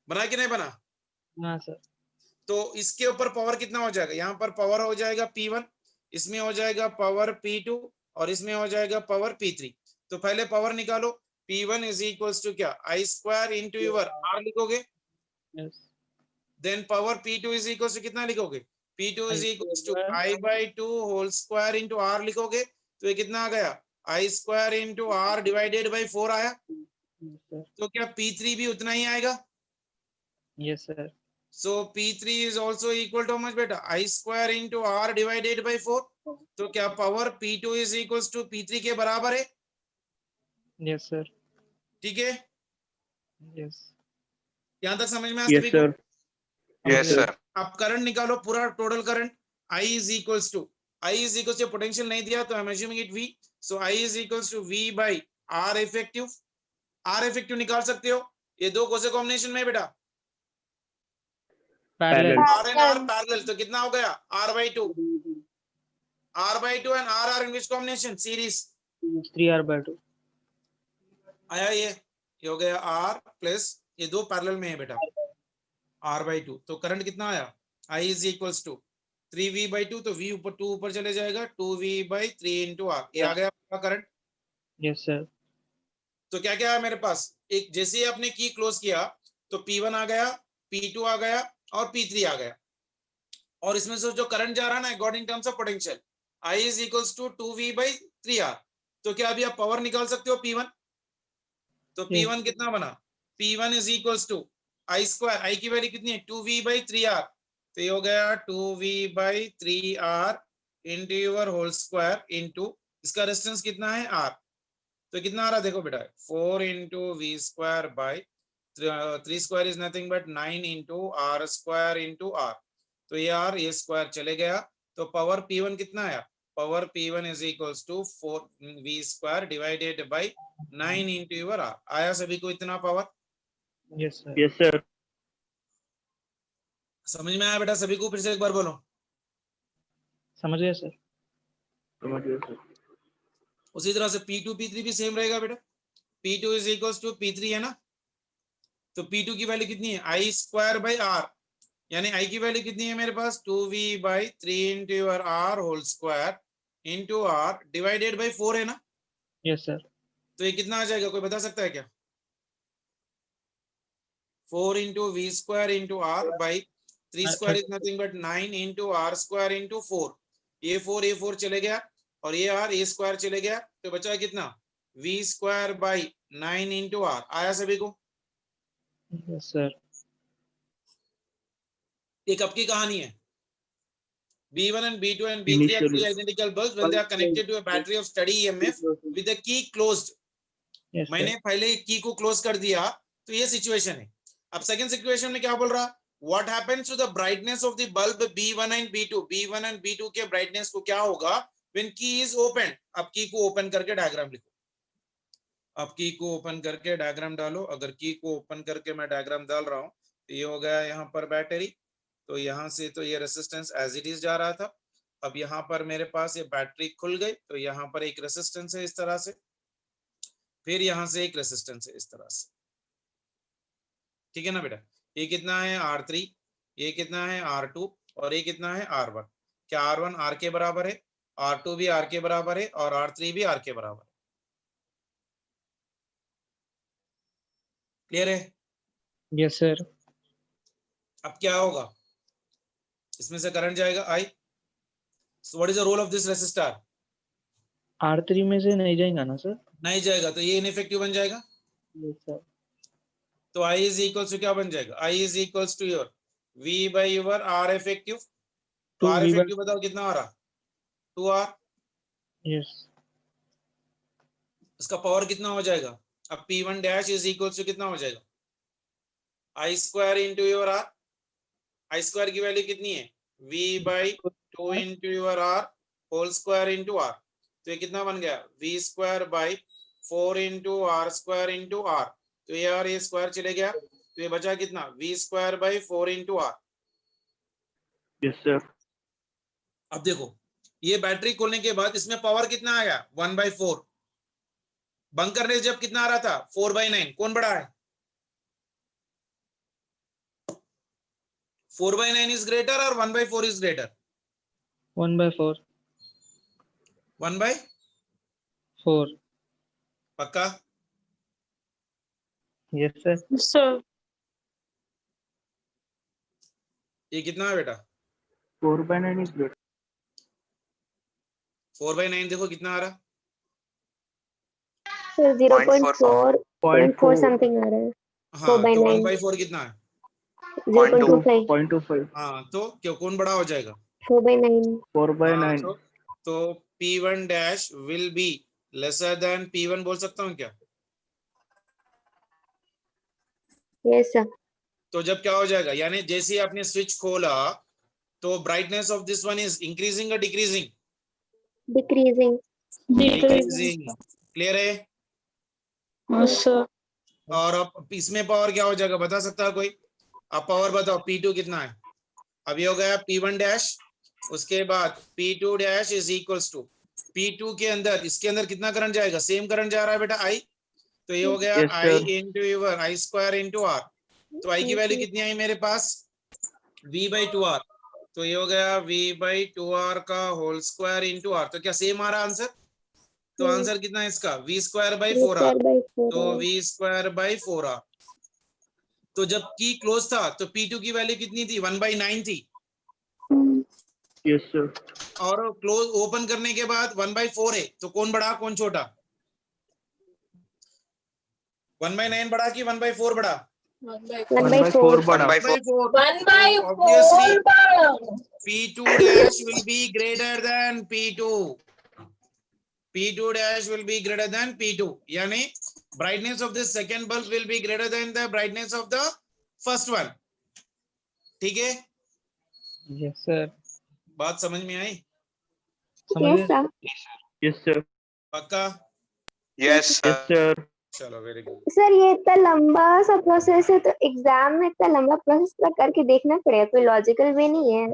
बना कि नहीं बना? हाँ सर। तो इसके ऊपर पावर कितना हो जाएगा? यहाँ पर पावर हो जाएगा P1, इसमें हो जाएगा पावर P2, और इसमें हो जाएगा पावर P3। तो पहले पावर निकालो। P1 इज इक्वल्स टू क्या? I² इंटू योर R लिखोगे। Yes. Then power P2 is equals to कितना लिखोगे? P2 is equals to I/2 whole square into R लिखोगे। तो ये कितना आ गया? I² into R divided by 4 आया। तो क्या P3 भी उतना ही आएगा? Yes sir. So P3 is also equal to how much beta? I square into R divided by 4. तो क्या power P2 is equals to P3 के बराबर है? Yes, sir. ठीक है, Yes. यहां तक समझ में आया Yes, सभी को? sir. Yes, sir. अब करंट निकालो, पूरा total current I is equals to potential नहीं दिया तो I am assuming it V. So I is equals to V by R effective. R effective निकाल सकते हो, ये दो कौन से कॉम्बिनेशन में है बेटा? Parallel. R and R parallel, तो कितना हो गया? R by 2. R by 2 and R are in which combination? Series. 3R by 2. आया ये हो गया R प्लस ये दो पैरेलल में है बेटा, R by 2. तो करंट कितना आया? I is equals to 3V by 2, तो V ऊपर 2 ऊपर चले जाएगा, 2V by 3 into R. ये आ गया आपका करंट. Yes, sir. तो क्या क्या है मेरे पास? एक जैसे ही आपने की क्लोज किया तो P1 आ गया, P2 आ गया और P3 आ गया, और इसमें से जो करंट जा रहा है ना, got in terms of potential, I is equals to 2V by 3R. तो क्या अभी आप पावर निकाल सकते हो P1? तो P1 कितना बना? P1 is equals to I square, I की वैल्यू कितनी है? 2V by 3R. तो ये हो गया 2V by 3R into your whole square into इसका रेजिस्टेंस कितना है? R. तो कितना आ रहा देखो बेटा, 4 into V square by 3 square is nothing but 9 into R square into R. तो ये R ये स्क्वायर चले गया, तो पावर P1 कितना आया? Power P1 is equals to 4V square divided by 9 into your R. आया सभी को इतना power? Yes, sir. Yes, sir. समझ में आया बेटा सभी को? फिर से एक बार बोलो. समझ गए सर. समझ गए सर. उसी तरह से P2 P3 भी सेम रहेगा बेटा. P2 is equals to P3 है ना, तो P2 की वैल्यू कितनी है? I square by R, यानी I की वैल्यू कितनी है मेरे पास? 2V by 3 into your R whole square into R divided by 4 है ना. Yes, sir. तो ये कितना आ जाएगा, कोई बता सकता है क्या? 4 into V square into R by 3 square is nothing but 9 into R square into 4. ये 4 चले गया और ये R ये स्क्वायर चले गया, तो बचा कितना? V square by 9 into R. आया सभी को? Yes, sir. ये कब की कहानी है? B1 and B2 and B3 are three identical bulbs when they are connected to a battery of steady EMF with the key closed. Yes, मैंने sir. पहले की को क्लोज कर दिया, तो ये सिचुएशन है. अब सेकंड सिचुएशन में क्या बोल रहा? What happens to the brightness of the bulb B1 and B2? B1 and B2 के ब्राइटनेस को क्या होगा when key is open? अब की को ओपन करके डायग्राम लिखो. अब की को ओपन करके डायग्राम डालो. अगर की को ओपन करके मैं डायग्राम डाल रहा हूं, तो ये हो गया यहाँ पर बैटरी, तो यहाँ से तो ये रेसिस्टेंस एज इट इज जा रहा था. अब यहाँ पर मेरे पास ये बैटरी खुल गई, तो यहाँ पर एक रेसिस्टेंस है इस तरह से, फिर यहाँ से एक रेसिस्टेंस है इस तरह से. ठीक है ना बेटा? ये कितना है? R3. ये कितना है? R2. और ये कितना है? R1. क्या R1 R के बराबर है? R2 भी R के बराबर है और R3 भी R के बराबर है. क्लियर है? Yes, sir. अब क्या होगा? इसमें से करंट जाएगा I. So what is the role of this resistor? R3 में से नहीं जाएगा ना सर? नहीं जाएगा, तो ये इनइफेक्टिव बन जाएगा. Yes, sir. तो I is equals to क्या बन जाएगा? I is equals to your V by your R effective. तो R effective बताओ कितना आ रहा? 2R. Yes. इसका पावर कितना हो जाएगा? अब P1 dash is equals to कितना हो जाएगा? I square into your R. I square की वैल्यू कितनी है? V by 2 into your R whole square into R. तो ये कितना बन गया? V square by 4 into R square into R. तो ये और ये स्क्वायर चले गया, तो ये बचा कितना? V square by 4 into R. Yes, sir. अब देखो, ये बैटरी खोलने के बाद इसमें पावर कितना आया? 1/4. बंद करने जब कितना आ रहा था? 4/9. कौन बड़ा है? 4/9 is greater or 1/4 is greater? 1/4. 1/4. पक्का? Yes, sir. Sir. ये कितना है बेटा? 4/9 is great. 4/9 देखो कितना आ रहा? So 0.4 0.4 something आ रहा है. हाँ, तो 4/9. 1/4 कितना है? 0.25 0.25 हाँ, तो क्यों कौन बड़ा हो जाएगा? 4/9 4/9 तो P1 dash will be lesser than P1 बोल सकता हूँ क्या? yes sir तो जब क्या हो जाएगा, यानी जैसे ही आपने स्विच खोला तो brightness of this one is increasing और डिक्रीजिंग? decreasing decreasing. क्लियर है? yes sir और अब इसमें पावर क्या हो जाएगा बता सकता है कोई? अब पावर बताओ, P2 कितना है? अब ये हो गया P1 डैश, उसके बाद P2 dash is equals to P2 के अंदर, इसके अंदर कितना करंट जाएगा? सेम करंट जा रहा है बेटा, I। तो ये हो गया Yes, I sir. Into your I square into R। तो I की वैल्यू कितनी आई मेरे पास? V/2R। तो ये हो गया V/2R का होल स्क्वायर इंटू R। तो क्या सेम आ रहा आंसर? तो आंसर कितना है इसका? V²/4R। तो V²/4R। तो जब की क्लोज था तो P2 की वैल्यू कितनी थी? 1/9 थी। yes sir और क्लोज ओपन करने के बाद 1/4 है, तो कौन बड़ा कौन छोटा? 1/9 बड़ा कि 1/4 बड़ा? 1/4 बड़ा 1/4। 1/4 Obviously P2 dash will be greater than P2. P2 dash will be greater than P2, यानी brightness of this second bulb will be greater than the brightness of the first one. ठीक है, yes sir बात समझ में आई? समझ yes गए sir yes sir पक्का? Yes, yes sir चलो वेरी गुड। सर ये इतना लंबा सा प्रोसेस है तो एग्जाम में इतना लंबा प्रोसेस करके देखना पड़ेगा, कोई लॉजिकल वे नहीं है।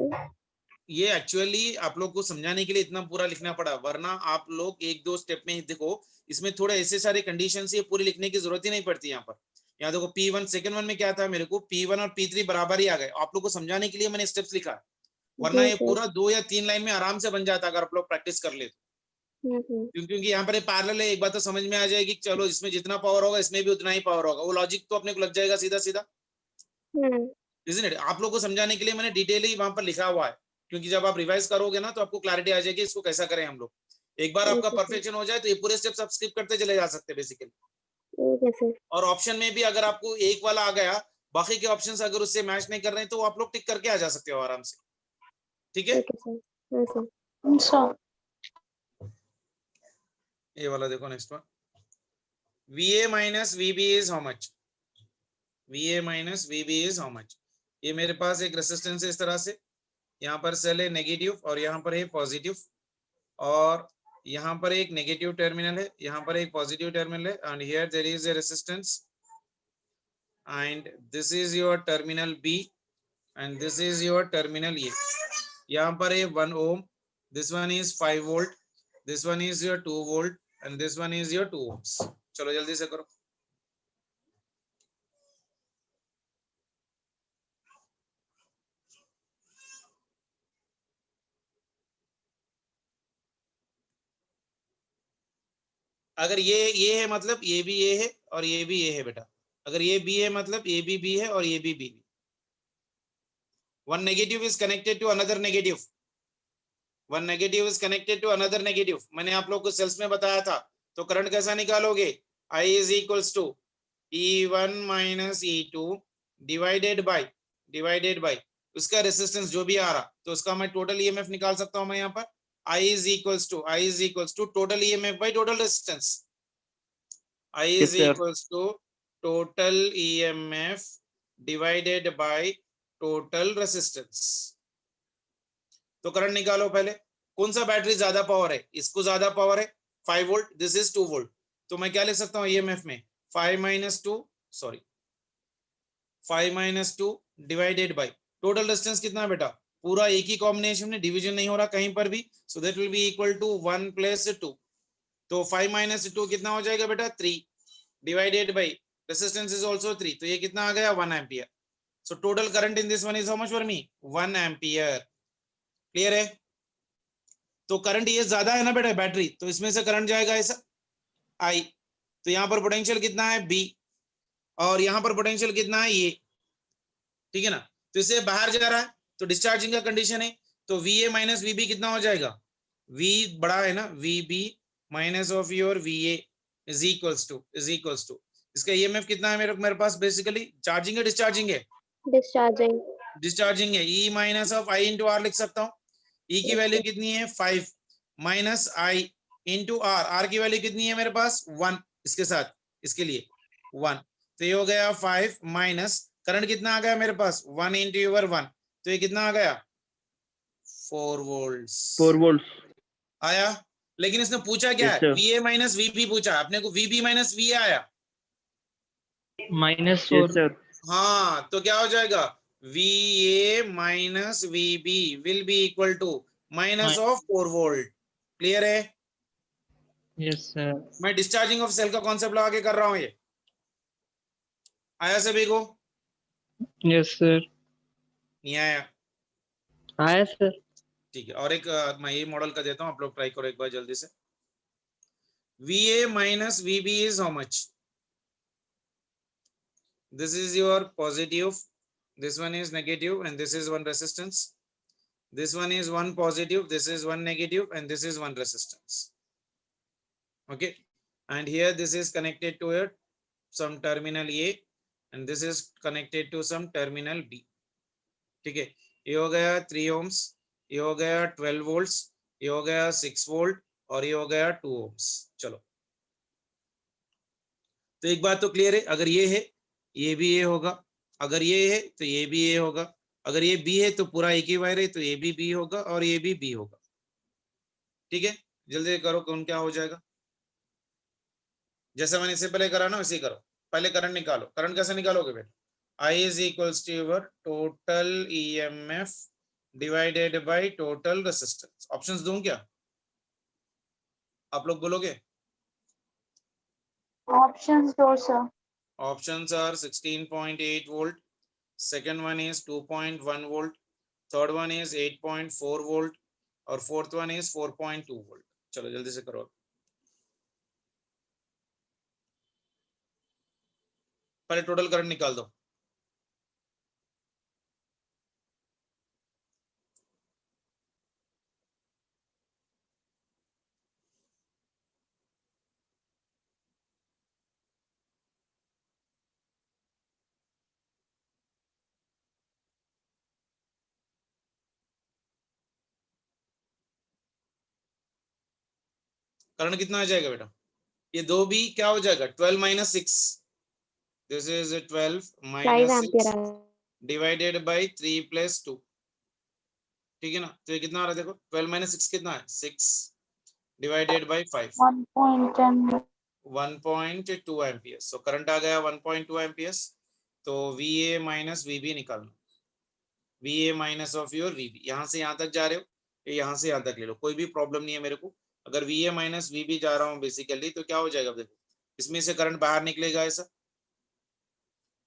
ये एक्चुअली आप लोग को समझाने के लिए इतना पूरा लिखना पड़ा, वरना आप लोग एक दो स्टेप में ही देखो, इसमें थोड़े ऐसे सारे कंडीशन ये पूरी लिखने की जरूरत ही नहीं पड़ती। यहाँ पर यहाँ देखो P1 सेकंड वन में क्या था, मेरे को P1 और P3 बराबर ही आ गए। आप लोग को समझाने के लिए मैंने स्टेप्स लिखा, वरना जी ये सर। पूरा 2 या 3 लाइन में आराम से बन जाता अगर आप लोग प्रैक्टिस कर ले। क्योंकि यहाँ पर पैरेलल है, एक बात तो समझ में आ जाएगी, चलो इसमें जितना पावर होगा इसमें भी उतना ही पावर होगा, वो लॉजिक तो अपने को लग जाएगा सीधा सीधा। इसलिए आप लोग को समझाने के लिए मैंने डिटेल वहां पर लिखा हुआ है, क्योंकि जब आप रिवाइज करोगे ना तो आपको क्लैरिटी आ जाएगी इसको कैसा करें हम लोग। एक बार आपका परफेक्शन हो जाए तो ये पूरे स्टेप्स आप स्किप करते चले जा सकते हैं बेसिकली। और ऑप्शन में भी अगर आपको एक वाला आ गया, बाकी के ऑप्शंस अगर उससे मैच नहीं कर रहे हैं तो आप लोग टिक करके आ जा सकते हो आराम से। ठीक है, ये वाला देखो next one, VA minus VB is how much? VA minus VB is how much? ये मेरे पास एक रेसिस्टेंस है इस तरह से, यहाँ पर सेल है नेगेटिव और यहाँ पर है पॉजिटिव, और यहाँ पर एक नेगेटिव टर्मिनल है, यहाँ पर एक पॉजिटिव टर्मिनल है, and here there is a resistance, and this is your terminal B and this is your terminal A। यहाँ पर है 1 ohm, this one is 5 volt, this one is your 2 volt and this one is your 2 ohms। चलो जल्दी से करो। अगर ये है मतलब ये भी ये है और ये भी ये है बेटा। अगर ये B है मतलब ये भी B है और ये भी B। One negative is connected to another negative. One negative is connected to another negative. मैंने आप लोग को सेल्स में बताया था। तो करंट कैसा निकालोगे? I is equals to E1 minus E2 divided by उसका रेसिस्टेंस जो भी आ रहा, तो उसका मैं टोटल EMF निकाल सकता हूं मैं यहाँ पर। I is equals to total EMF by total resistance. I is Yes, sir. equals to total EMF divided by total resistance. तो करंट निकालो पहले। कौन सा बैटरी ज्यादा पावर है? इसको ज्यादा पावर है 5 वोल्ट, दिस इज 2 वोल्ट। तो मैं क्या ले सकता हूँ EMF में 5 minus 2 divided by total resistance कितना है बेटा? पूरा एक ही कॉम्बिनेशन में, डिवीजन नहीं हो रहा कहीं पर भी, so that will be equal to 1 + 2। तो 5 minus 2 कितना हो जाएगा बेटा? 3 divided by resistance is also 3, तो ये कितना आ गया? 1 ampere. So total current in this one is how much for me? 1 ampere. Clear है? तो करंट ये ज्यादा है ना बेटा बैटरी, तो इसमें से करंट जाएगा ऐसा I। तो यहाँ पर पोटेंशियल कितना है? B, और यहाँ पर पोटेंशियल कितना है? ये। ठीक है ना? तो इससे बाहर जा रहा है तो डिस्चार्जिंग का कंडीशन है, तो VA माइनस VB कितना हो जाएगा? V बड़ा है ना, VB minus of your VA is equals to इसका EMF कितना है मेरे पास? बेसिकली चार्जिंग है डिस्चार्जिंग है? डिस्चार्जिंग। डिस्चार्जिंग है, E minus of I into R लिख सकता हूँ। E की वैल्यू कितनी है 5 minus I into R, R की वैल्यू कितनी है मेरे पास 1, इसके साथ इसके लिए 1, तो ये हो गया 5 माइनस करंट कितना आ गया मेरे पास 1 इंटू यूवर 1, तो ये कितना आ गया 4 वोल्ट्स 4 volts. आया। लेकिन इसने पूछा क्या Yes, है, sir. VA माइनस VB पूछा, अपने को VB माइनस VA आया। Minus Yes, 4 sir. हाँ, तो क्या हो जाएगा VA minus VB will be equal to minus of 4 volt. Clear है? Yes sir. मैं डिस्चार्जिंग ऑफ सेल का कॉन्सेप्ट लगा के कर रहा हूं, ये आया सभी को? Yes sir. नहीं आया? आया सर। ठीक है, और एक मैं ये मॉडल का देता हूं, आप लोग ट्राई करो एक बार जल्दी से। VA minus VB is how much? This is your positive, this one is negative, and this is one resistance. This one is one positive, this is one negative, and this is one resistance. Okay, and here this is connected to it some terminal A, and this is connected to some terminal B. ठीक है, ये हो गया 3 ohms, ये हो गया 12 volts, ये हो गया 6 volt, और ये हो गया 2 ohms। चलो, तो एक बात तो क्लियर है, अगर ये है ये भी ये होगा, अगर ये है तो ये भी ये होगा, अगर ये बी है तो पूरा एक ही वायर है, तो ये भी बी होगा और ये भी बी होगा। ठीक है, जल्दी करो कौन क्या हो जाएगा, जैसे मैंने इससे पहले करा ना वैसे ही करो। पहले करंट निकालो, करंट कैसे निकालोगे बेटा? I is equals to your total EMF divided by total resistance. Options दूं क्या, आप लोग बोलोगे? Options दो sir. Options are 16.8 volt, second one is 2.1 volt, third one is 8.4 volt, और fourth one is 4.2 volt। चलो जल्दी से करो, पहले टोटल करंट निकाल दो। करंट कितना आ जाएगा बेटा? ये दो भी क्या हो जाएगा 12 minus 6, this is 12 5 minus ampere 6 divided bye 3 plus 2। ठीक है ना, तो ये कितना आ रहा है देखो, 12 माइनस 6 कितना है 6 divided by 5, 1.10 1.2 ampere. So current आ गया 1.2 एम्पियर्स। तो VA माइनस VB निकालना, VA minus of your VB, यहाँ से यहाँ तक जा रहे हो, यहाँ से यहाँ तक ले लो, कोई भी प्रॉब्लम नहीं है मेरे को। अगर VA माइनस VB जा रहा हूँ बेसिकली, तो क्या हो जाएगा देखो, इसमें से करंट बाहर निकलेगा ऐसा,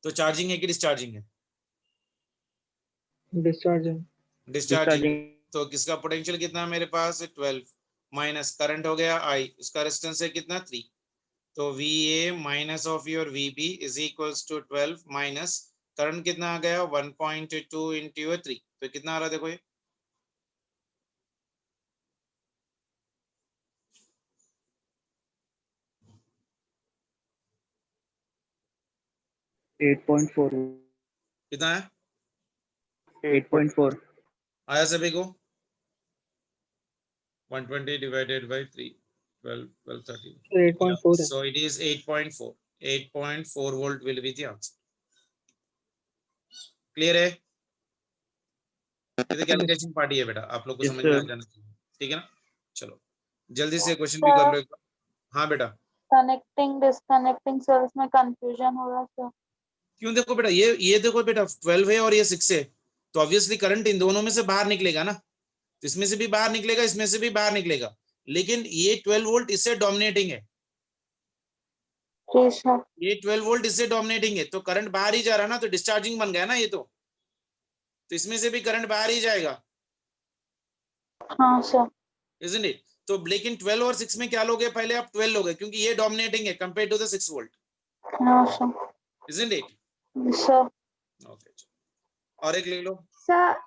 तो चार्जिंग है कि डिस्चार्जिंग है? डिस्चार्जिंग। डिस्चार्जिंग। तो किसका पोटेंशियल कितना है मेरे पास 12 माइनस करंट हो गया I, उसका रेजिस्टेंस है कितना 3, तो VA minus of your VB is equals to 12 minus current कितना आ गया 1.2 इंटू योर 3, तो कितना आ रहा है देखो ये 8.4. कितना है? 8.4. आया सभी को? 120 डिवाइडेड बाय 3, 12, 12, 13, 8.4 है। so it is 8.4, 8.4 volt will be the answer। Clear है? ये कैलकुलेशन पार्टी है बेटा, आप लोग को Yes, समझ में आ sir. जाना चाहिए। ठीक है ना, चलो जल्दी से क्वेश्चन भी कर लो एक बार। हाँ बेटा, कनेक्टिंग डिस्कनेक्टिंग सेल्स में कंफ्यूजन हो रहा है सर। क्यों? देखो बेटा, ये देखो बेटा 12 है और ये 6 है, तो ऑब्वियसली करंट इन दोनों में से बाहर निकलेगा ना, तो इसमें से भी बाहर निकलेगा, इसमें से भी बाहर निकलेगा, लेकिन ये 12 वोल्ट इससे डोमिनेटिंग है, जी सर। ये 12 वोल्ट इससे डोमिनेटिंग है, तो करंट बाहर ही जा रहा ना, तो डिस्चार्जिंग बन गया ना ये, तो इसमें से भी करंट बाहर ही जाएगा, हाँ सर। isn't it? तो लेकिन 12 और 6 में क्या लोगे, पहले आप 12 लोगे क्योंकि ये डोमिनेटिंग है कंपेयर टू द 6 वोल्ट, हाँ sir. isn't it? Sir okay, और एक ले लो। सर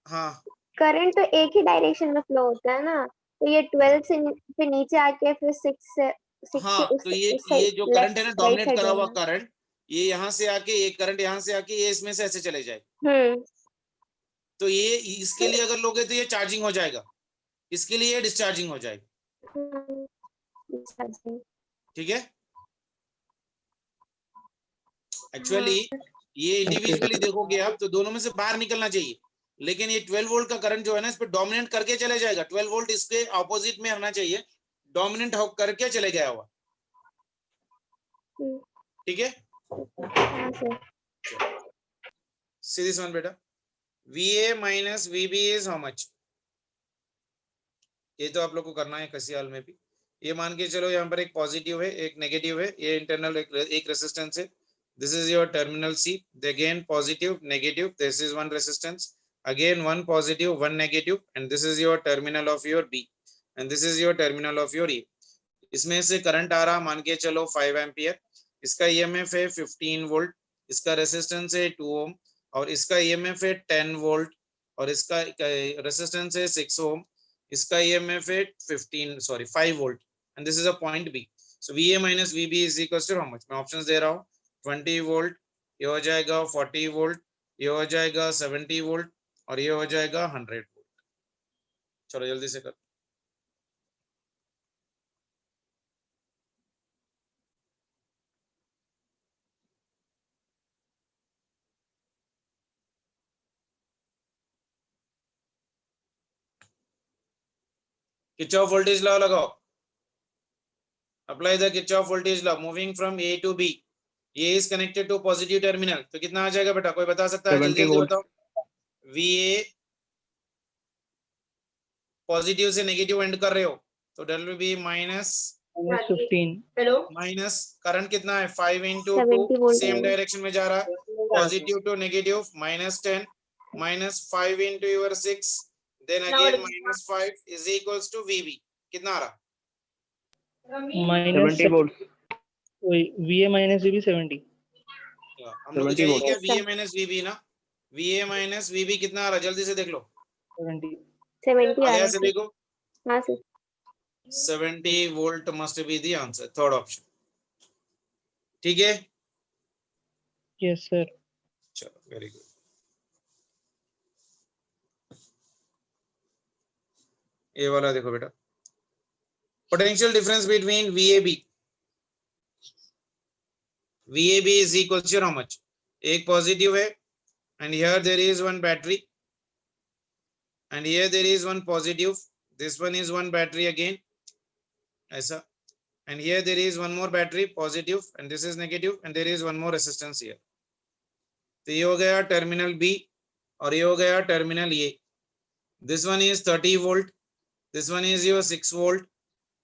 हाँ करंट तो एक ही डायरेक्शन में फ्लो होता है ना, तो ये 12 से नीचे आके फिर 6 से 6 हाँ, के तो उस ये जो करंट है ना लेफ्ट राइट डोमिनेट साइड करा हुआ जाएगा। करंट, ये यहाँ से आके, ये करंट यहाँ से आके ये इसमें से ऐसे चले जाए, तो ये इसके लिए अगर लोगे तो ये चार्जिंग हो जाएगा, इसके लिए ये डिस्चार्जिंग हो जाएगा, ठीक है। एक्चुअली ये इंडिविजुअली देखोगे आप तो दोनों में से बाहर निकलना चाहिए, लेकिन ये 12 वोल्ट का करंट जो है ना इस पे डोमिनेट करके चले जाएगा, 12 वोल्ट इसके ऑपोजिट में आना चाहिए, डोमिनेट करके चले गया हुआ, ठीक है। See this one बेटा, VA minus VB is how much? ये तो आप लोग को करना है किसी हाल में भी। ये मान के चलो यहाँ पर एक पॉजिटिव है एक नेगेटिव है, ये इंटरनल एक रेसिस्टेंस है, this is your terminal C, again positive negative, this is one resistance, again one positive one negative, and this is your terminal of your B, and this is your terminal of your A। इसमें से current आ रहा मान के चलो 5 ampere, इसका EMF है 15 volt, इसका resistance है 2 ओम, और इसका ईएमएफ है 10 वोल्ट, और इसका रेसिस्टेंस है 6 ओम, इसका ईएमएफ है 5 volt, and this is a point B. सो VA minus VB is equals to how much? मैं ऑप्शंस दे रहा हूँ, 20 वोल्ट, ये हो जाएगा 40 वोल्ट, ये हो जाएगा 70 वोल्ट, और ये हो जाएगा 100 वोल्ट। चलो जल्दी से कर। Kirchhoff voltage law लगाओ, apply the Kirchhoff voltage law moving from A to B, A is connected to positive terminal, तो कितना आ जाएगा बेटा, कोई बता सकता है? जल्दी जल्दी बताओ। VA पॉजिटिव से नेगेटिव एंड कर रहे हो तो del will be minus 15। Minus current कितना है 5 into 70 2 वोल्ट सेम है। डायरेक्शन में जा रहा है, positive to negative -10 -5 into your 6 then again -5 is equals to VB, कितना आ रहा? Minus 70 volt. VA minus VB 70। हम लोग 70 चाहिए वोल्ट। क्या VA minus VB ना, VA minus VB कितना आ रहा जल्दी से देख लो, 70। 70 आगे आ रहा से है। देखो, हाँ sir, 70 volt must be the answer, third option, ठीक है। Yes sir. चलो वेरी गुड। ये वाला देखो बेटा, potential difference between VAB is equal to how much? एक पॉजिटिव है and here there is one battery and here there is one positive, this one is one battery again ऐसा, and here there is one more battery positive and this is negative and there is one more resistance here, तो ये हो गया terminal B और ये हो गया terminal A। this one is 30 volt, this one is your 6 volt,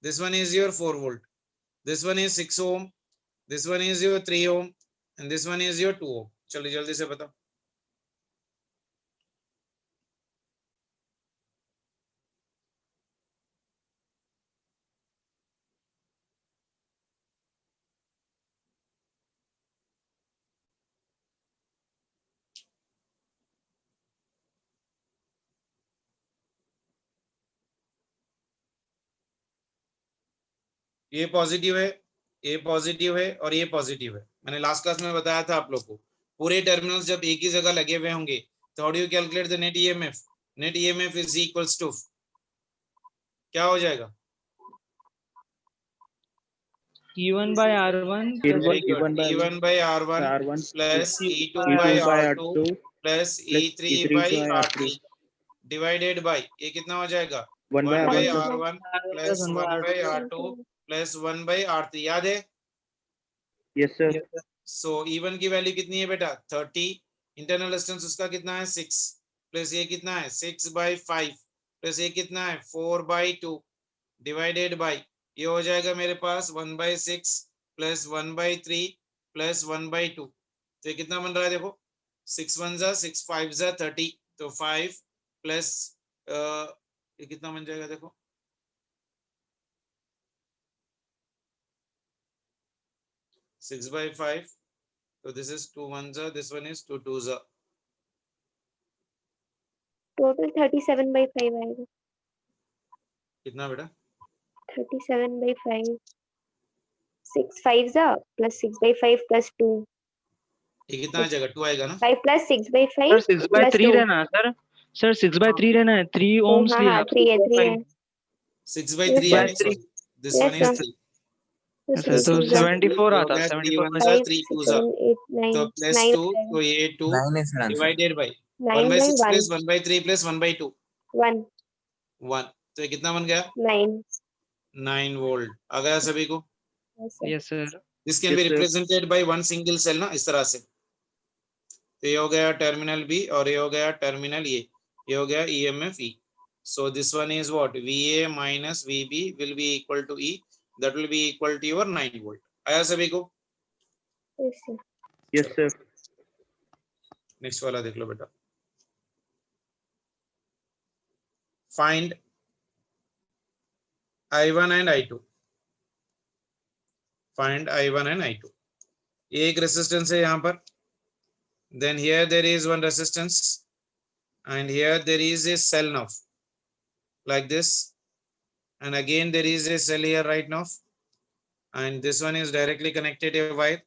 this one is your 4 volt, this one is 6 ohm, this one is your 3 ohm and this one is your 2 ohm। चलिए जल्दी से बताओ। ये positive है, ये positive है और ये पॉजिटिव है, मैंने लास्ट क्लास में बताया था आप लोग को, पूरे टर्मिनल्स जब एक ही जगह लगे हुए होंगे तो how do you calculate the net EMF? Net EMF is equals to क्या हो जाएगा? E1 by R1 E1 by R1 plus E2 by R2 plus E3 by R3 divided by ये कितना हो जाएगा 1 by R1 plus 1 by R2 plus 1 by R3, याद है? Yes sir. सो E1 की वैल्यू कितनी है बेटा 30, इंटरनल रेजिस्टेंस उसका कितना है 6 प्लस ये कितना है 6 by 5 प्लस ये कितना है 4 by 2 डिवाइडेड बाय ये हो जाएगा मेरे पास 1 by 6 plus 1 by 3 plus 1 by 2, तो ये कितना बन रहा है देखो 6 1 जा 6 5 जा 30, तो 5 प्लस ये कितना बन जाएगा देखो 6 by 5, so this is 2 1s, this one is 2 2s, total 37 by 5 आएगा। कितना बेटा 37 by 5, 6 5 जा plus 6 by 5 plus 2 ये कितना आ जाएगा 2 आएगा ना 5 + 6/5 सर 6/3 + 2 रहना है सर। सर 6/3 रहना है, 3 ohms हाँ लिए हाँ आप 3 है 3 है 6/3 Yes, है sir. Sorry this one Yes, is sir. 3 तो सर तो 6 74 ये हो आता, गया 3 74 1 आता। जा 5 3 2 जा 7 8 9 तो प्लस 9 2 तो ये 2 9 is your answer. Divided by 9 1/6 1 plus 1/3 plus 1/2 1 1 तो ये कितना बन गया 9 9 वोल्ट आ गया सभी को। Yes, sir. Yes sir. This can be Yes, sir. Represented by one single cell ना इस तरह से। तो ये हो गया टर्मिनल बी और ये हो गया टर्मिनल ये हो गया EMF E। So this one is what VA minus VB will be equal to E, that will be equal to your 9 volt। आया सभी को? Yes, sir. Yes, sir. Next वाला देख लो बेटा। Find I1 and I2। Find I1 and I2। एक resistance है यहाँ पर, then here there is one resistance and here there is a cell now like this, and again there is a cell here right now, and this one is directly connected a wire,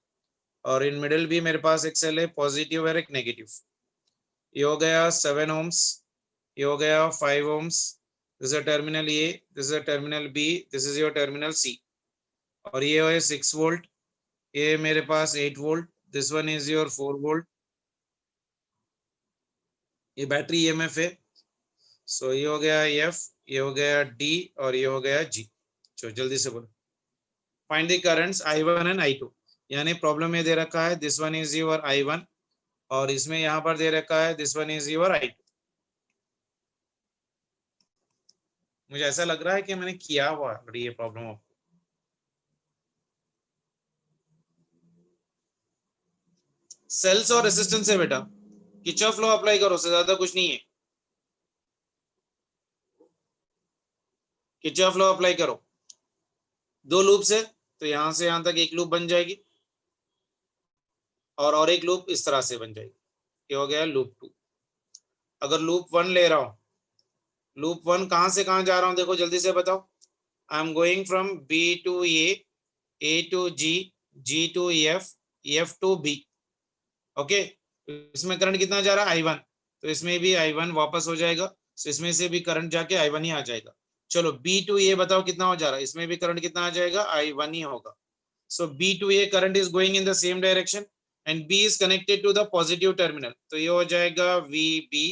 और in middle भी मेरे पास एक cell है positive और एक negative. ये हो गया 7 ohms, ये हो गया 5 ohms, this is terminal A, this is terminal B, this is your terminal C, और ये है 6 वोल्ट, ये मेरे पास 8 volt, this one is your 4 volt, ये बैटरी EMF है। सो ये हो गया F, ये हो गया D और ये हो गया G। चलो जल्दी से बोलो। Find the currents I1 and I2। यानी प्रॉब्लम में दे रखा है this one is your I1 और इसमें यहां पर दे रखा है this one is your I2। मुझे ऐसा लग रहा है कि मैंने किया हुआ ऑलरेडी ये प्रॉब्लम। सेल्स और रेजिस्टेंस है बेटा, किरचॉफ लॉ अप्लाई करो, से ज्यादा कुछ नहीं है। किरचॉफ लॉ अप्लाई करो। 2 लूप्स है तो यहां से यहां तक एक लूप बन जाएगी और एक लूप इस तरह से बन जाएगी। ये हो गया लूप 2। अगर लूप 1 ले रहा हूं, लूप 1 कहां से कहां जा रहा हूं देखो जल्दी से बताओ। आई am going from B to A to G, G to F, F to B। Okay, इसमें करंट कितना जा रहा है I1, तो इसमें भी I1 वापस हो जाएगा, तो इसमें से भी करंट जाके I1 ही आ जाएगा। चलो B to A बताओ कितना हो जा रहा है, इसमें भी करंट कितना आ जाएगा I1 ही होगा। So B to A current is going in the same direction and B is connected to the positive terminal, तो ये हो जाएगा VB।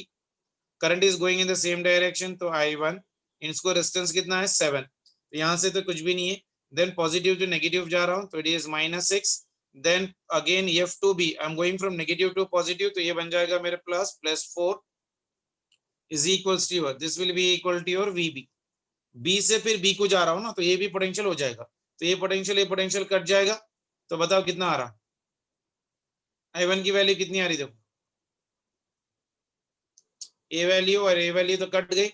Current is going in the same direction तो I1, इसको रेजिस्टेंस कितना है 7, तो यहाँ से तो कुछ भी नहीं है। देन पॉजिटिव टू नेगेटिव जा रहा हूँ तो it is -6। then again F to B, I'm going from negative to positive, तो ये बन जाएगा मेरे +4 is equals to your, this will be equal to your VB। B से फिर B को जा रहा हूँ ना, तो ये भी पोटेंशियल हो जाएगा, तो ये पोटेंशियल कट जाएगा। तो बताओ कितना आ रहा, I1 की वैल्यू कितनी आ रही देखो, A वैल्यू और A वैल्यू तो कट गई।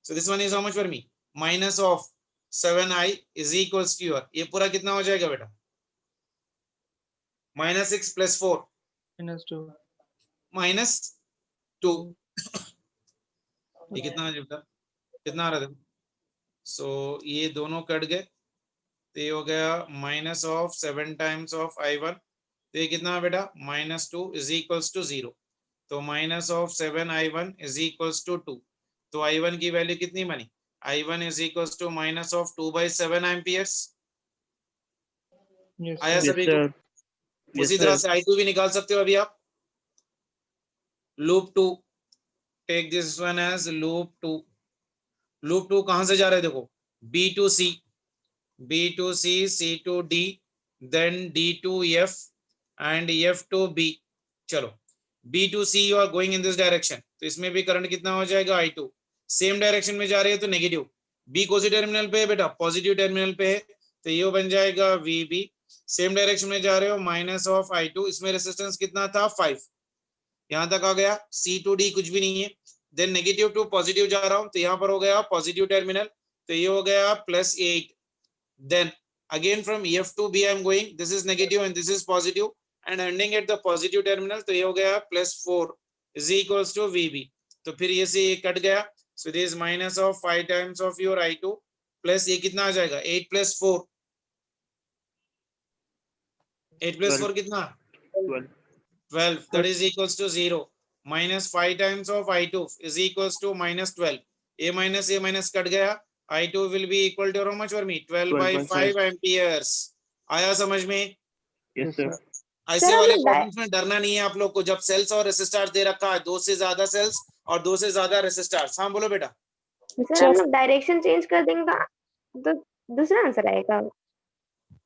so this one is how much for me, minus of 7I is equals to your, ये पूरा कितना हो जाएगा बेटा -6 + 4 -2 -2। ये कितना कितना आ रहा है, सो ये दोनों कट गए, तो ये हो गया -7 टाइम्स ऑफ I1, तो ये कितना है बेटा -2 इज इक्वल्स टू 0, तो -7 I1 इज इक्वल्स टू 2, तो I1 की वैल्यू कितनी बनी, I1 is equals to -2/7 amperes. आया Yes, सभी को? sir. Yes, उसी तरह sir. से I2 भी निकाल सकते हो अभी आप। Loop 2, take this one as loop 2। Loop 2 कहां से जा रहे हैं देखो, B to C, B to C, C to D, then D to F and F to B। चलो B to C you are going in this direction, तो इसमें भी करंट कितना हो जाएगा I2, सेम डायरेक्शन में जा रही है तो नेगेटिव। B कौन सी टर्मिनल पे है बेटा, पॉजिटिव टर्मिनल पे है, तो ये बन जाएगा VB। सेम डायरेक्शन में जा रहे हो -I2, इसमें रेजिस्टेंस कितना था 5, यहां तक आ गया। C to D कुछ भी नहीं है, देन नेगेटिव टू पॉजिटिव जा रहा हूं, तो यहां पर हो गया पॉजिटिव टर्मिनल, तो ये हो गया +8। then again from F to B I am going, this is negative and this is positive and ending at the positive terminal, तो ये हो गया +4 is equals to VB। तो फिर ये से ये कट गया, so this is -5 times of your I2 plus ये कितना आ जाएगा 8 + 4, 8 + 4 कितना 12. 12, that is equals to 0. Minus 5 times of I2 is equals to minus 12. A minus cut गया. I2 will be equal to how much for me? 12 by 5 amperes. आया समझ में? Yes, sir. ऐसे sir हम वाले लोग प्रॉब्लम्स में डरना नहीं है आप लोग को. जब सेल्स और रेसिस्टर्स दे रखा है, 2 से ज्यादा सेल्स और 2 से ज्यादा रेसिस्टर्स. हाँ बोलो बेटा. सर हम लोग डायरेक्शन चेंज कर देंगे तो दूसरा आंसर आएगा.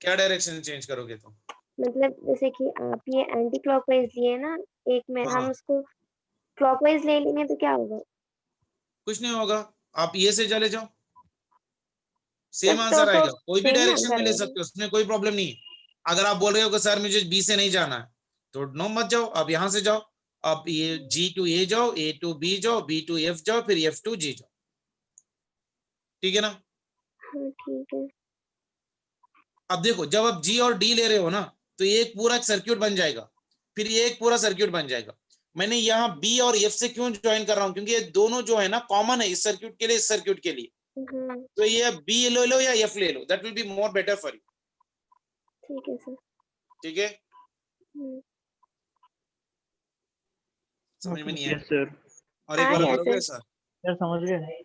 क्या डायरेक्शन चेंज करोगे तुम? मतलब जैसे कि आप ये एंटी क्लॉकवाइज लिए ना, एक में हाँ. हम उसको क्लॉकवाइज ले लेंगे तो क्या होगा? कुछ नहीं होगा. आप ये से चले जाओ, सेम तो आंसर आएगा. कोई भी same डायरेक्शन में आंसर ले आएगा. सकते हो, उसमें कोई प्रॉब्लम नहीं है. अगर आप बोल रहे हो कि सर मुझे बी से नहीं जाना है, तो नो मत जाओ. अब यहाँ से जाओ. अब ये जी टू ए जाओ, ए टू बी जाओ, बी टू एफ जाओ, फिर एफ टू जी जाओ. ठीक है ना? हाँ ठीक है. अब देखो, जब आप जी और डी ले रहे हो ना, तो ये एक पूरा सर्किट बन जाएगा. फिर ये एक पूरा सर्किट बन जाएगा. मैंने यहाँ बी और एफ से क्यों ज्वाइन कर रहा हूँ? क्योंकि ये दोनों जो है ना कॉमन है इस सर्किट के लिए, इस सर्किट के लिए. हाँ तो ये बी ले लो या एफ ले लो, that will be more better for you. ठीक है सर. ठीक है? समझ में नहीं आया? Yes, sir. और एक वाला आया करोगे सर. सर? सर समझ गए.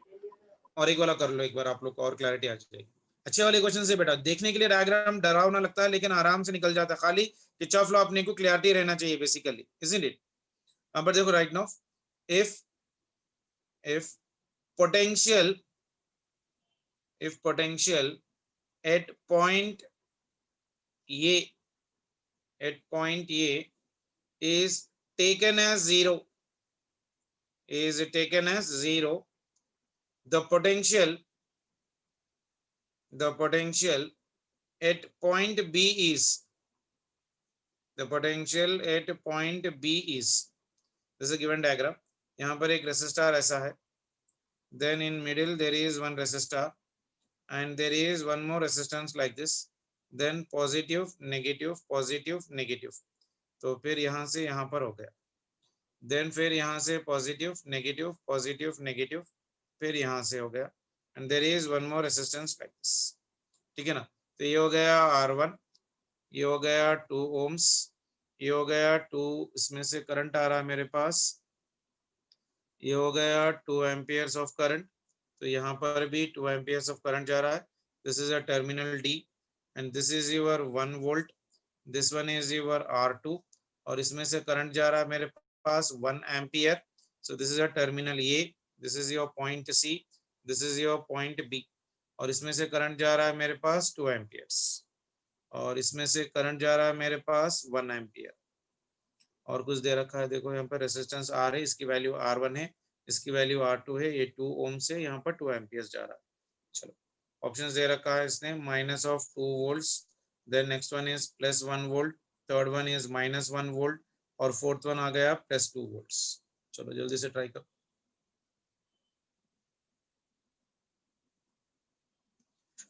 और एक वाला कर लो एक बार, आप लोग को और क्लैरिटी आ जाएगी. अच्छे वाले क्वेश्चन से बेटा. देखने के लिए डायग्राम डरावना लगता है, लेकिन आराम से निकल जाता है. खाली किरचॉफ लॉ अपने को क्लैरिटी रहना चाहिए बेसिकली, इजंट इट? पर देखो right now, if potential at point A is taken as 0, the potential at point B is, this is a given diagram. यहाँ पर एक रेसिस्टर ऐसा है, then in middle there is one resistor and there is one more resistance like this, then positive negative positive negative. तो फिर यहाँ से यहाँ पर हो गया, then फिर यहाँ से positive negative positive negative, फिर यहाँ से हो गया, and there is one more resistance like this. ठीक है ना? तो ये हो गया R1, ये हो गया 2 ohms, ये हो गया 2, इसमें से करंट आ रहा है मेरे पास, ये हो गया 2 amperes of current. तो यहाँ पर भी 2 amperes of current जा रहा है. This is a terminal D and this is your 1 volt. This one is your R2 और इसमें से करंट जा रहा है मेरे पास 1 ampere. So this is a terminal A. This is your point C. This is your point B. और इसमें से करंट जा रहा है मेरे पास 2 amperes और इसमें से करंट जा रहा है मेरे पास 1 ampere. और कुछ दे रखा है, देखो यहाँ पर रेसिस्टेंस R है, इसकी वैल्यू R1 है, इसकी वैल्यू R2 है, ये 2 ओम से यहाँ पर 2 एम्पियर्स जा रहा है. चलो ऑप्शंस दे रखा है इसने, minus of 2 volts, then next one is plus 1 volt, third one is minus 1 volt और फोर्थ वन आ गया प्लस 2 वोल्ट्स. चलो जल्दी से ट्राई करो.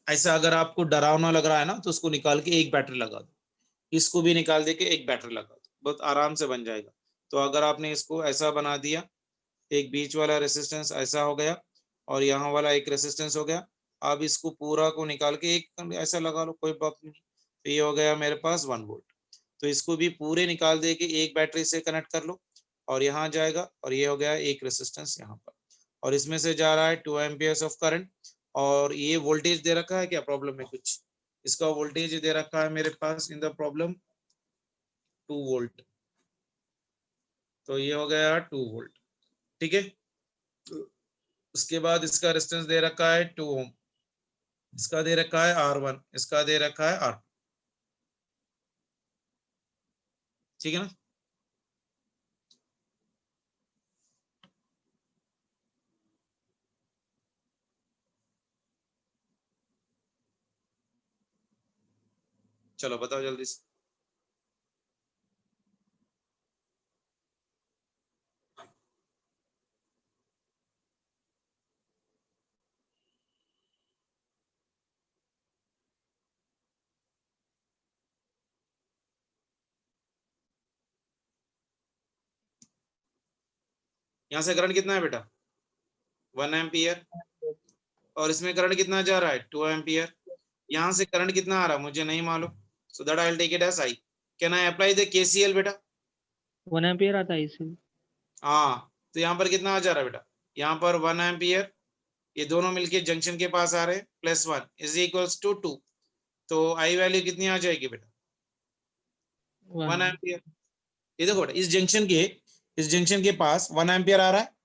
ऐसा अगर आपको डरावना लग रहा है ना, तो उसको निकाल के एक बैटरी लगा दो, इसको भी निकाल दे के एक बैटरी लगा दो, बहुत आराम से बन जाएगा. तो अगर आपने इसको ऐसा बना दिया, एक बीच वाला रेसिस्टेंस ऐसा हो गया और यहाँ वाला एक रेसिस्टेंस हो गया, अब इसको पूरा को निकाल के एक ऐसा लगा लो, कोई बात नहीं. तो ये हो गया मेरे पास 1 वोल्ट. तो इसको भी पूरे निकाल दे के एक बैटरी से कनेक्ट कर लो और यहाँ जाएगा और ये हो गया एक रेसिस्टेंस यहाँ पर और इसमें से जा रहा है 2 एम्पियर्स ऑफ करंट और ये वोल्टेज दे रखा है. क्या प्रॉब्लम है कुछ? इसका वोल्टेज दे रखा है मेरे पास इन द प्रॉब्लम 2 वोल्ट. तो ये हो गया 2 वोल्ट. ठीक है. उसके बाद इसका रेजिस्टेंस दे रखा है 2 ओम, इसका दे रखा है R1, इसका दे रखा है R2. ठीक है ना? चलो बताओ जल्दी से. यहाँ से करंट कितना है बेटा? 1 एम्पियर और इसमें करंट कितना जा रहा है? 2 एम्पियर. यहाँ से करंट कितना आ रहा है मुझे नहीं मालूम, so that I will take it as I. Can I apply the KCL बेटा? 1 एम्पियर आता है इसमें। हाँ, तो यहाँ पर कितना आ जा रहा है बेटा, यहाँ पर 1 एम्पियर, ये दोनों मिलके जंक्शन के पास आ रहे हैं, +1 इज इक्वल्स टू 2, तो आई वैल्यू कितनी आ जाएगी बेटा, 1 एम्पियर। ये देखो बेटा, इस जंक्शन के पास 1 एम्पियर आ रहा है,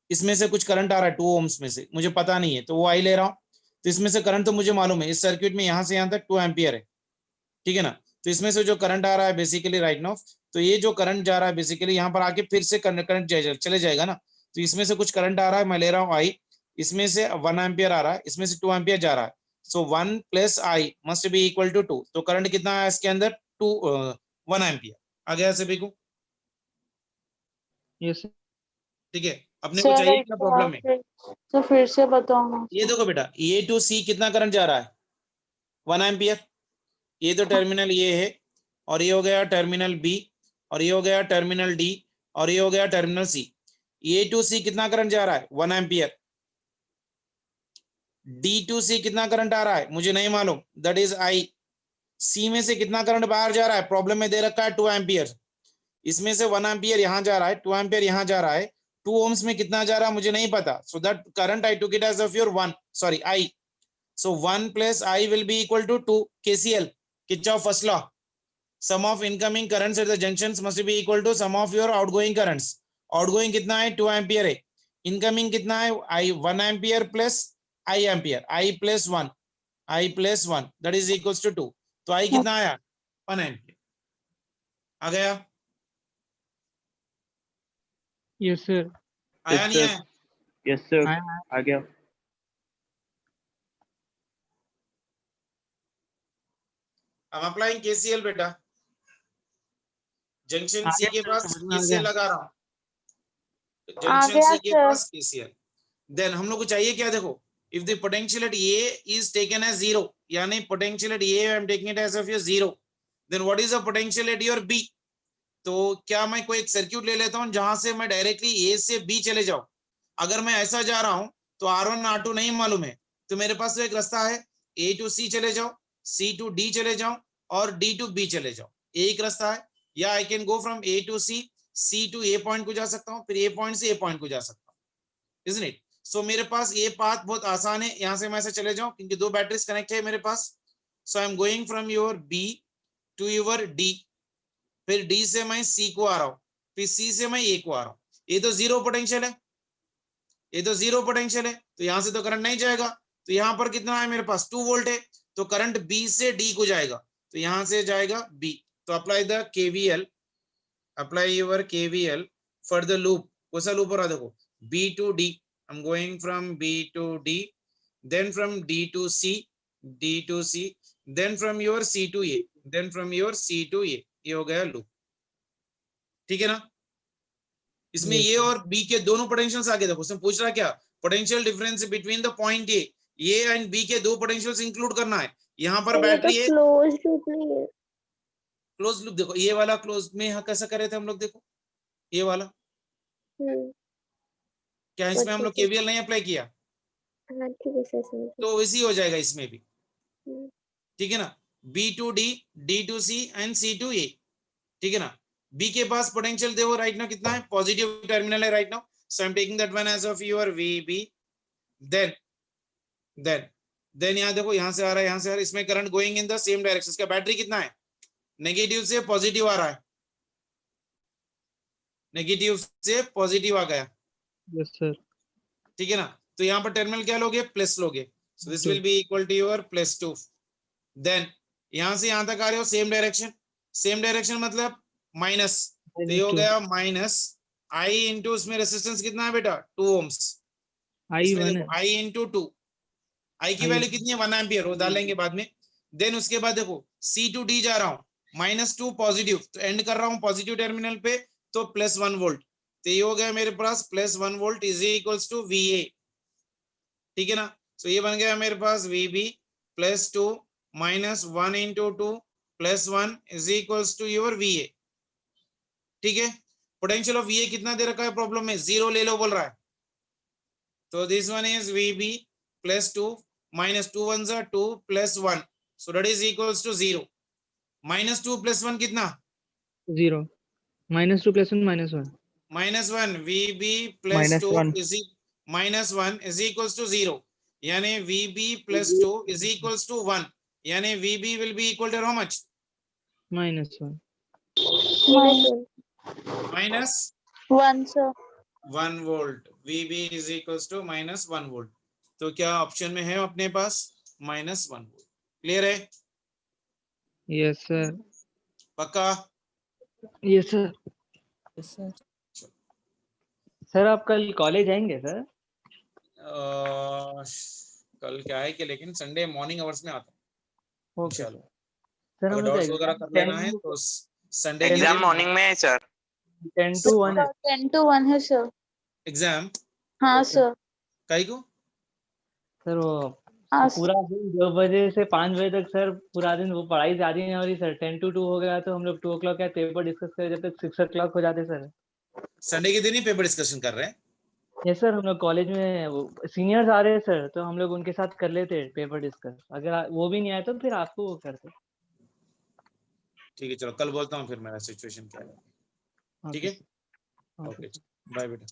इसमें से कुछ करंट आ रहा है 2 ओम्स में से, मुझे पता नहीं है, तो वो आई ले रहा हूँ, तो इसमें से करंट तो मुझे मालूम है, इस सर्किट में यहाँ से यहाँ तक 2 एम्पियर है, ठीक है ना। तो इसमें से जो करंट आ रहा है बेसिकली राइट नाउ, तो ये जो करंट जा रहा है बेसिकली यहाँ पर आके फिर से करंट चले जाएगा ना, तो इसमें से कुछ करंट आ रहा है, मैं ले रहा हूँ आई, इसमें से 1 एम्पियर आ रहा है, इसमें से 2 एम्पियर जा रहा है, so 1 + I must be equal to 2, तो करंट कितना है इसके अंदर 1 एम्पियर आ गया सभी को, यस सर। ठीक है। अपने को सर चाहिए एक क्या बार प्रॉब्लम है, तो फिर से बताओ ना ये देखो बेटा, ए टू सी कितना करंट जा रहा है 1 एम्पियर, ये तो टर्मिनल ये है, और ये हो गया टर्मिनल बी, और ये हो गया टर्मिनल डी, और ये हो गया टर्मिनल सी। ए टू सी कितना करंट जा रहा है 1 एम्पियर, डी टू सी कितना करंट आ रहा है मुझे नहीं मालूम, दैट इज आई। सी में से कितना करंट बाहर जा रहा है, प्रॉब्लम में दे रखा है 2 एम्पियर, इसमें से 1 एम्पियर यहां जा रहा है, 2 एम्पियर यहां जा रहा है, 2 ओम्स में कितना जा रहा है मुझे नहीं पता, so that current I took it as of your 1 sorry I, so 1 plus I will be equal to 2, KCL, Kirchhoff first law, sum of incoming currents at the junctions must be equal to sum of your outgoing currents, outgoing कितना है 2 ampere है, incoming कितना है I 1 ampere plus I ampere, I plus 1 that is equals to 2, तो I कितना आया 1 ampere आ गया, yes sir. आया नहीं आया, यस सर, आया। आ गया। I'm applying KCL बेटा, जंक्शन आ सी गया के सर, पास समझ में आ KCL गया। लगा रहा हूँ, आ जंक्शन गया सी के सर। पास KCL, देन हम लोग को चाहिए क्या, देखो if the potential at A is taken as 0, यानी potential at A I am taking it as of your 0, then what is the potential at your B, तो क्या मैं कोई एक सर्किट ले लेता हूं जहां से मैं डायरेक्टली A से B चले जाऊं, अगर मैं ऐसा जा रहा हूं तो R1 R2 नहीं मालूम है, तो मेरे पास तो एक रास्ता है A to C चले जाओ, C to D चले जाओ और D to B चले जाओ, एक रास्ता है, या I can go from A to C, C to A point को जा सकता हूं, फिर A पॉइंट से A पॉइंट को जा सकता हूं, इजंट इट। सो मेरे पास ये पाथ बहुत आसान है, यहां से मैं ऐसे चले जाऊं क्योंकि 2 बैटरीज कनेक्ट है मेरे पास, so I am going from your B to your D, फिर D से मैं C को आ रहा हूं, फिर C से मैं A को आ रहा हूं, ये तो जीरो पोटेंशियल है, ये तो जीरो पोटेंशियल है, तो यहां से तो करंट नहीं जाएगा, तो यहां पर कितना है मेरे पास 2 वोल्ट है, तो करंट B से D को जाएगा, तो यहां से जाएगा B, तो apply the KVL, apply your KVL for the loop, कौन सा लूप हो रहा देखो, B to D, I'm going from B to D, then from D to C, D to C, then from your C to A, then from your C to A, ये हो गया loop, ठीक है ना। इसमें Yes, ये sir. और B के दोनों पोटेंशियल्स आगे देखो, उसमें पूछ रहा है क्या, potential difference between the point A and B के 2 पोटेंशियल्स इंक्लूड करना है, यहाँ पर ये तो बैटरी है, क्लोज लूप नहीं है। क्लोज लूप देखो, ये वाला क्लोज में यहाँ कैसा कर रहे थे हम लोग, देखो ये वाला, क्या इसमें हम लोग ठीक है। केवीएल नहीं अप्लाई किया, हाँ ठीक है सर, समझ गई। तो वैसे ही हो जाएगा इसमें भी, हम्म, ठीक है ना, B to D, D to C and C to A, ठीक है ना। B के पास पोटेंशियल देखो राइट नाउ कितना है, पॉजिटिव टर्मिनल है right now, so I am taking that one as of your VB, then यहाँ देखो, यहाँ से आ रहा है, यहाँ से आ रहा है, इसमें current going in the same direction, इसका बैटरी कितना है, नेगेटिव से पॉजिटिव आ रहा है, नेगेटिव से पॉजिटिव आ गया, यस सर। ठीक है ना, तो यहाँ पर टर्मिनल क्या लोगे, प्लस लोगे, so this will be equal to your +2, then यहाँ से यहाँ तक आ रहे हो सेम डायरेक्शन मतलब माइनस, तो ये हो गया माइनस आई इंटू, उसमें रेसिस्टेंस कितना है बेटा 2 ओम्स, I1 है। आई इंटू 2, आई की वैल्यू कितनी है 1 एम्पियर, वो डालेंगे बाद में, देन उसके बाद देखो C to D जा रहा हूँ, -2 पॉजिटिव, तो एंड कर रहा हूँ पॉजिटिव टर्मिनल पे, तो +1 वोल्ट, तो ये हो गया मेरे पास +1 volt is equals to VA, ठीक है ना, तो ये बन गया मेरे पास VB +2 -1 into 2 +1 is equals to your VA, ठीक है। पोटेंशियल ऑफ VA कितना दे रखा है प्रॉब्लम में, 0 ले लो बोल रहा है, तो दिस वन इज VB +2 -2 1 जा 2 +1, so that is equals to 0, -2 +1 कितना 0, -2 +1 -1 -1 VB plus -1 2 is -1 is equals to 0, यानी VB plus 2 is equals to 1, यानी VB will be equal to how much? -1 minus One, sir. 1 volt. VB is equals to -1 volt. तो क्या option में है अपने पास -1 volt? Clear है? Yes sir पक्का? Yes sir sir आप कल कॉलेज आएंगे सर? कल क्या है कि लेकिन संडे मॉर्निंग आवर्स में आता हूँ ओके इंशाल्लाह। सर अगर हमें तो डॉट्स वगैरह कर लेना है तो संडे एग्जाम मॉर्निंग में है सर। 10 to 1 है 10 to 1 है सर। एग्जाम हाँ सर। काई को? सर वो हाँ पूरा दिन 2 बजे से 5 बजे तक सर पूरा दिन वो पढ़ाई ज्यादा नहीं हो रही सर। 10 to 2 हो गया तो हम लोग 2 o'clock का पेपर डिस्कस करें जब तक 6 o'clock हो जाते सर। संडे के दिन ही पेपर डिस्कशन कर रहे हैं? यस सर हम लोग कॉलेज में वो सीनियर्स आ रहे हैं सर तो हम लोग उनके साथ कर लेते हैं पेपर डिस्कस। अगर वो भी नहीं आए तो फिर आपको वो करते। ठीक है चलो कल बोलता हूँ फिर मेरा सिचुएशन क्या है। ठीक है ओके बाय बेटा।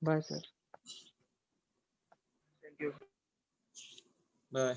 Bye sir. Thank you. Bye.